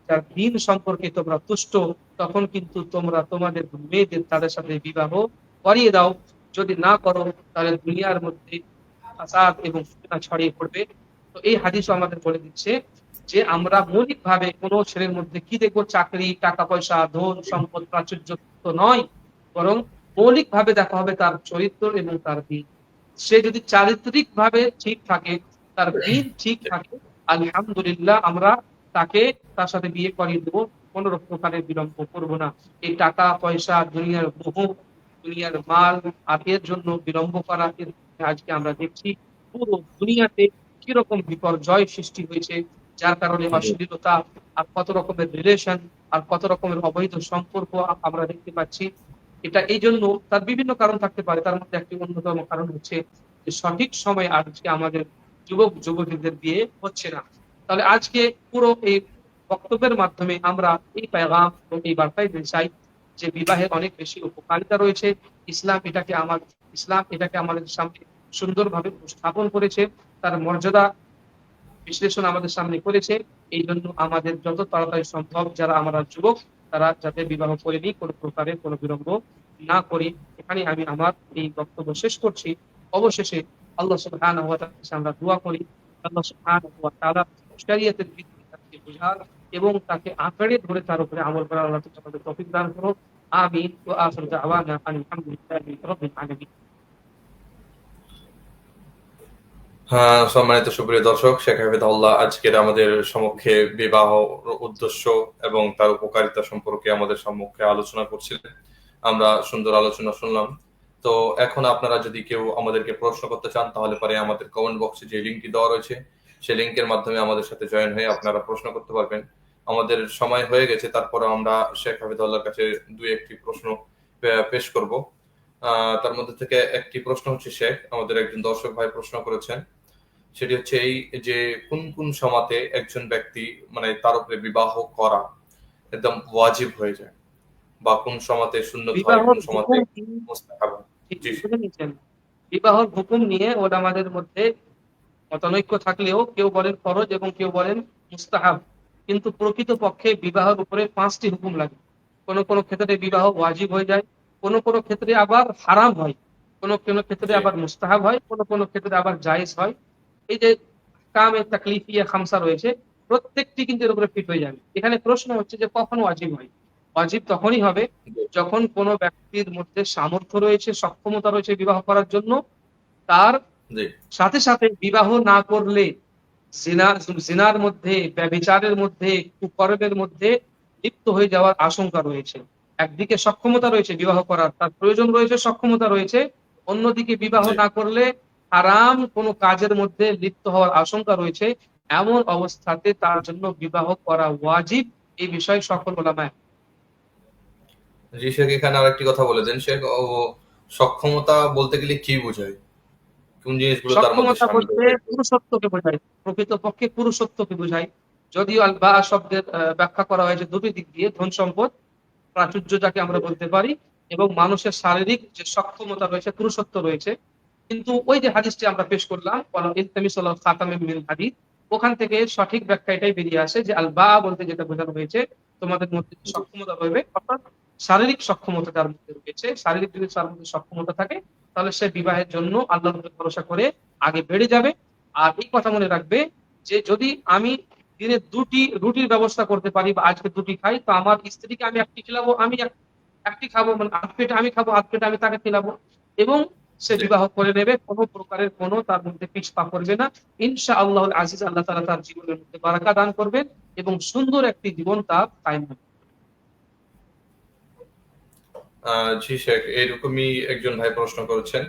যার দিন সম্পর্কে তোমরা তুষ্ট, তখন কিন্তু তোমরা তোমাদের মেয়েদের তাদের সাথে বিবাহ করিয়ে দাও। যদি না করো তাহলে দুনিয়ার মধ্যে ফাসাদ এবং ফিতনা ছড়িয়ে পড়বে। তো এই হাদিসও আমাদের বলে দিচ্ছে যে আমরা মৌলিকভাবে কোনো ছেলের মধ্যে কি দেখবো, চাকরি, টাকা পয়সা, ধন সম্পদ, প্রাচুর্য তো নয়, বরং মৌলিকভাবে দেখা হবে তার চরিত্র এবং তার দিন। সে যদি চারিত্রিক ভাবে ঠিক থাকে, তার দিন ঠিক থাকে, আলহামদুলিল্লাহ আমরা তাকে তার সাথে বিয়ে করিয়ে দেবো, কোন প্রকারের বিলম্ব করবো না। এই টাকা পয়সা, দুনিয়ার মোহ, দুনিয়ার মাল, আর এর জন্য বিলম্ব করা, আজকে আমরা দেখছি পুরো দুনিয়াতে কিরকম বিপর্যয় সৃষ্টি হয়েছে, যার কারণে অশ্লীলতা, আর কত রকমের রিলেশন, আর কত রকমের অবৈধ সম্পর্ক আমরা দেখতে পাচ্ছি। এটা এই জন্য তার বিভিন্ন কারণ থাকতে পারে, তার মধ্যে একটি অন্যতম কারণ হচ্ছে যে সঠিক সময় আজকে আমাদের যুবক যুবতীদের বিয়ে হচ্ছে না। তাহলে আজকে পুরো এই বক্তব্যের মাধ্যমে আমরা এই পেগাম এবং এই বার্তাই চাই যে বিবাহের অনেক বেশি উপকারিতা রয়েছে। ইসলাম এটাকে আমাদের সামনে সুন্দরভাবে উপস্থাপন করেছে, তার মর্যাদা বিশ্লেষণ আমাদের সামনে করেছে। এই জন্য আমাদের যত তাড়াতাড়ি সম্ভব যারা আমরা যুবক, তারা যাতে বিবাহ করে নিই, কোনো প্রকারের কোনো বিলম্ব না করি। এখানে আমি আমার এই বক্তব্য শেষ করছি। অবশেষে আল্লাহ সুবহানাহু ওয়া তাআলার কাছে আমরা দোয়া করি, আল্লাহ সুবহানাহু ওয়া তাআলা শরীয়তের ভিত্তি তাকে বোঝার এবং তাকে আঁকড়ে ধরে তার উপরে আমল করার আল্লাহ তাআলা আমাদের তৌফিক দান করুন। আমিন। ওয়া আখিরু দাওয়ানা আলহামদুলিল্লাহি রাব্বিল আলামিন। হ্যাঁ, সম্মানিত সুপ্রিয় দর্শক, শেখ হাফিজাহুল্লাহ আজকের আমাদের সম্মুখে বিবাহ উদ্দেশ্য এবং তার উপকারিতা সম্পর্কে আমাদের সম্মুখে আলোচনা করছিলেন। আমরা সুন্দর আলোচনা শুনলাম। তো এখন আপনারা যদি কেউ আমাদেরকে প্রশ্ন করতে চান, তাহলে পরে আমাদের কমেন্ট বক্সে যে লিঙ্কটি দেওয়া রয়েছে, সেই লিঙ্কের মাধ্যমে আমাদের সাথে জয়েন হয়ে আপনারা প্রশ্ন করতে পারবেন। আমাদের সময় হয়ে গেছে, তারপরে আমরা শেখ হাফিজাহুল্লাহর কাছে দুই একটি প্রশ্ন পেশ করব। তার মধ্যে থেকে একটি প্রশ্ন হচ্ছে, শেখ, আমাদের একজন দর্শক ভাই প্রশ্ন করেছেন, সেটি হচ্ছে এই যে কোন কোন সমাতে একজন ব্যক্তি মানে তার উপরে বিবাহ করা একদম ওয়াজিব হয়ে যায়, বা কোন সমাতে সুন্নত হয়, কোন বিবাহর সমাতে হুকুম মুস্তাহাব হয়। জি বুঝে নিচ্ছেন, বিবাহর হুকুম নিয়ে ওলামাদের মধ্যে মতানৈক্য থাকলেও কেউ বলেন ফরজ এবং কেউ বলেন মুস্তাহাব, কিন্তু প্রকৃত পক্ষে বিবাহের উপরে 5টি হুকুম লাগে। কোন কোন ক্ষেত্রে বিবাহ ওয়াজিব হয়ে যায়, কোন কোন ক্ষেত্রে আবার হারাম হয়, কোন কোন ক্ষেত্রে জি আবার মুস্তাহাব হয়, কোন কোন ক্ষেত্রে আবার জায়েজ হয়। এই যে কামে তাকলিফিয়া খামসা রয়েছে, প্রত্যেকটি কিন্তু এর উপরে ফিট হয়ে যাবে। এখানে প্রশ্ন হচ্ছে যে কখন ওয়াজিব হয়। ওয়াজিব তখনই হবে জি যখন কোনো ব্যক্তির মধ্যে সামর্থ্য রয়েছে, সক্ষমতা রয়েছে বিবাহ করার জন্য। তার জি সাথে সাথে বিবাহ না করলে জিনার মধ্যে, ব্যভিচারের মধ্যে, কুকর্মের মধ্যে লিপ্ত হয়ে যাওয়ার আশঙ্কা রয়েছে। একদিকে সক্ষমতা রয়েছে বিবাহ করার, তার প্রয়োজন রয়েছে, সক্ষমতা রয়েছে, অন্যদিকে বিবাহ জি না করলে হারাম কোনো কাজের মধ্যে লিপ্ত হওয়ার আশঙ্কা রয়েছে। এমন অবস্থাতে তার জন্য বিবাহ করা ওয়াজিব, এই বিষয়ে সকল ওলামা। জি শেখ, এখানে আরেকটি কথা বলে দেন শেখ। সক্ষমতা বলতে গেলে কি বোঝায়, কোন জিনিসগুলো তার মধ্যে সক্ষমতা শামিল বলতে হবে? পুরুষত্বকে বোঝায়, প্রকৃতপক্ষে পুরুষত্বকে বোঝায়। যদিও আল বা শব্দের ব্যাখ্যা করা হয়েছে দুটি দিক দিয়ে, ধন সম্পদ, প্রাচুর্য যাকে আমরা বলতে পারি, এবং মানুষের শারীরিক যে সক্ষমতা রয়েছে, পুরুষত্ব রয়েছে। কিন্তু ওই যে হাদিসটি আমরা পেশ করলাম, হাদিস, ওখান থেকে সঠিক ব্যাখ্যা এটাই বেরিয়ে আসে যে আল বা বলতে যেটা বোঝানো হয়েছে, তোমাদের মধ্যে যে সক্ষমতা রয়েছে, অর্থাৎ শারীরিক সক্ষমতা যার মধ্যে রয়েছে, শারীরিক যদি তার মধ্যে সক্ষমতা থাকে, তাহলে সে বিবাহের জন্য আল্লাহর উপরে ভরসা করে আগে বেড়ে যাবে। আর এই কথা মনে রাখবে যে যদি আমি দিনে 2টি রুটির ব্যবস্থা করতে পারি বা আজকে 2টি খাই, তো আমার স্ত্রীকে আমি 1টি খিলাবো, আমি একটি খাবো, মানে আধ পেটে আমি খাবো, আধ পেটে আমি তাকে খিলাবো, এবং সে জি। বিবাহ করে নেবে, কোনো প্রকারের কোনো তার মধ্যে পিছপা করবে না। ইনশা আল্লাহ আজিজ, আল্লাহ তাআলা তার জীবনের মধ্যে বারাকা দান করবেন এবং সুন্দর একটি জীবন তার কায়েম হবে। জি শেখ, এরকমই একজন ভাই প্রশ্ন করেছেন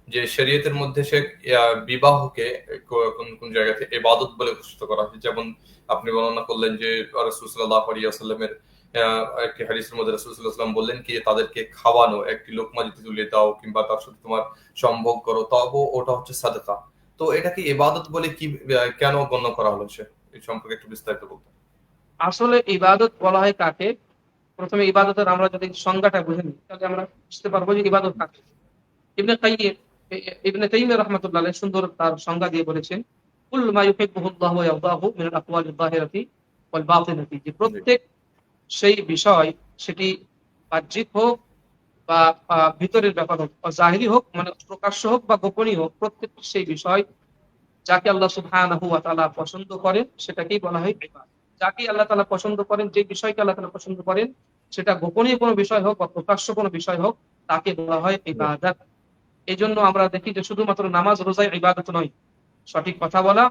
যে শরীয়তের মধ্যে শেখ বিবাহকে কোন কোন জায়গাতে ইবাদত বলে ঘোষিত করা হয়। যেমন আপনি বর্ণনা করলেন যে রাসূল সাল্লাল্লাহু আলাইহি ওয়াসাল্লামের একটি হাদিসের মধ্যে রাসূল সাল্লাল্লাহু আলাইহি ওয়াসাল্লাম বললেন কি তাদেরকে খাওয়ানো, একটি লোকমা যদি তুলে দাও কিংবা তার সাথে তোমার সম্ভোগ করো, তবে ওটা হচ্ছে সাদকা। তো এটাকে ইবাদত বলে কি কেন গণ্য করা হলো সে, এই সম্পর্কে একটু বিস্তারিত বলতেন। আসলে ইবাদত বলা হয় কাকে? প্রথমে ইবাদতের আমরা যদি সংজ্ঞাটা বুঝে নিই, তাহলে আমরা বুঝতে পারবো যে ইবাদত কাকে। ইবনে কাইয়্যিম ইবনে তাইমিয়া রাহমাতুল্লাহ আলাইহি সুন্দর তার সংজ্ঞা দিয়ে বলেছেন, কুল মা ইউহিব্বুহুল্লাহু ওয়া ইয়ারদাহু মিনাল আকওয়ালিয যাহিরাতি ওয়াল বাতিনাতি, যে জি। প্রত্যেক সেই বিষয়, সেটি বাহ্যিক হোক বা ভিতরের ব্যাপার হোক, বা জাহিরি হোক মানে প্রকাশ্য হোক বা গোপনীয় হোক, প্রত্যেক সেই বিষয় যাকে আল্লাহ সুবহানাহু ওয়া তাআলা পছন্দ করেন সেটাকেই বলা হয় ইবাদত। যাকে আল্লাহ তাআলা পছন্দ করেন, যে বিষয়কে আল্লাহ তাআলা পছন্দ করেন, সেটা গোপনীয় কোনো বিষয় হোক বা প্রকাশ্য কোনো বিষয় হোক, তাকে বলা হয় জি। ইবাদত। এজন্য আমরা দেখি যে শুধুমাত্র নামাজ রোজাই ইবাদত নয়, সঠিক কথা বলা,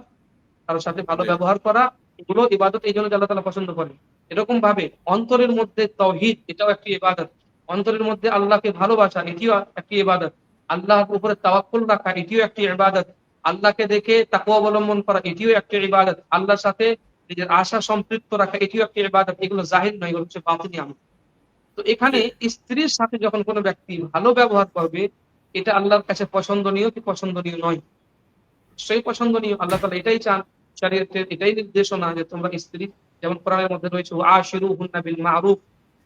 কারোর সাথে ভালো জি। ব্যবহার করা, এগুলো ইবাদত, এই জন্য যে আল্লাহ তাআলা পছন্দ করেন। এরকম ভাবে অন্তরের মধ্যে তাওহীদ, এটাও একটি ইবাদত। অন্তরের মধ্যে আল্লাহকে ভালোবাসা, এটিও একটি ইবাদত। আল্লাহর উপরে তাওয়াক্কুল রাখা, এটিও একটি ইবাদত। আল্লাহকে দেখে তাকওয়া অবলম্বন করা, এটিও একটি ইবাদত। আল্লাহর সাথে নিজের আশা সম্পৃক্ত রাখা, এটিও একটি ইবাদত। এগুলো জাহির নয়, এগুলো হচ্ছে বাতিনি আমল। তো জি। এখানে স্ত্রীর সাথে যখন কোনো ব্যক্তি ভালো ব্যবহার করবে, এটা আল্লাহর কাছে পছন্দনীয় কি পছন্দনীয় নয়? সেই পছন্দনীয়। আল্লাহ তাআলা এটাই চান, শরীয়তের এটাই নির্দেশনা যে তোমরা স্ত্রী, যেমন কোরআনের মধ্যে রয়েছে আশিরুহুন্না বিল মারুফ,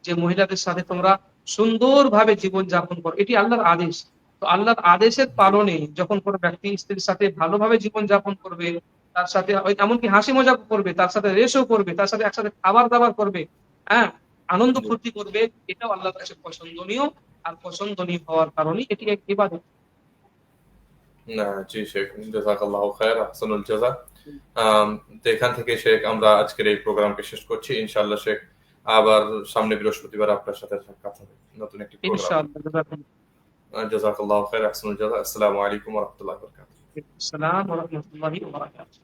যে মহিলাদের সাথে তোমরা সুন্দরভাবে জীবন যাপন করো, এটি আল্লাহর আদেশ। তো আল্লাহর আদেশের জি। পালনে যখন কোনো ব্যক্তি স্ত্রীর সাথে ভালোভাবে জীবন যাপন করবে, তার সাথে এমনকি হাসি মজাক করবে, তার সাথে রেশও করবে, তার সাথে একসাথে খাবার দাবার করবে, হ্যাঁ, আনন্দ জি। ফুর্তি করবে, এটাও আল্লাহর কাছে পছন্দনীয়। আর পছন্দনীয় হওয়ার কারণেই এটি এক ইবাদত। না, জি শেখ, জাযাকাল্লাহু খায়র, আহসানুল জাযা। আম তো এখান থেকে শেখ আমরা আজকের এই প্রোগ্রামকে শেষ করছি। ইনশাআল্লাহ শেখ আবার সামনে বৃহস্পতিবার আপনার সাথে সাক্ষাৎ হবে নতুন একটি প্রোগ্রামে। ইনশাআল্লাহ। জাযাকাল্লাহু খায়র, আহসানুল জাযা। আসসালামু আলাইকুম ওয়া রাহমাতুল্লাহি ওয়া বারাকাতুহু। السلام ورحمة الله وبركاته.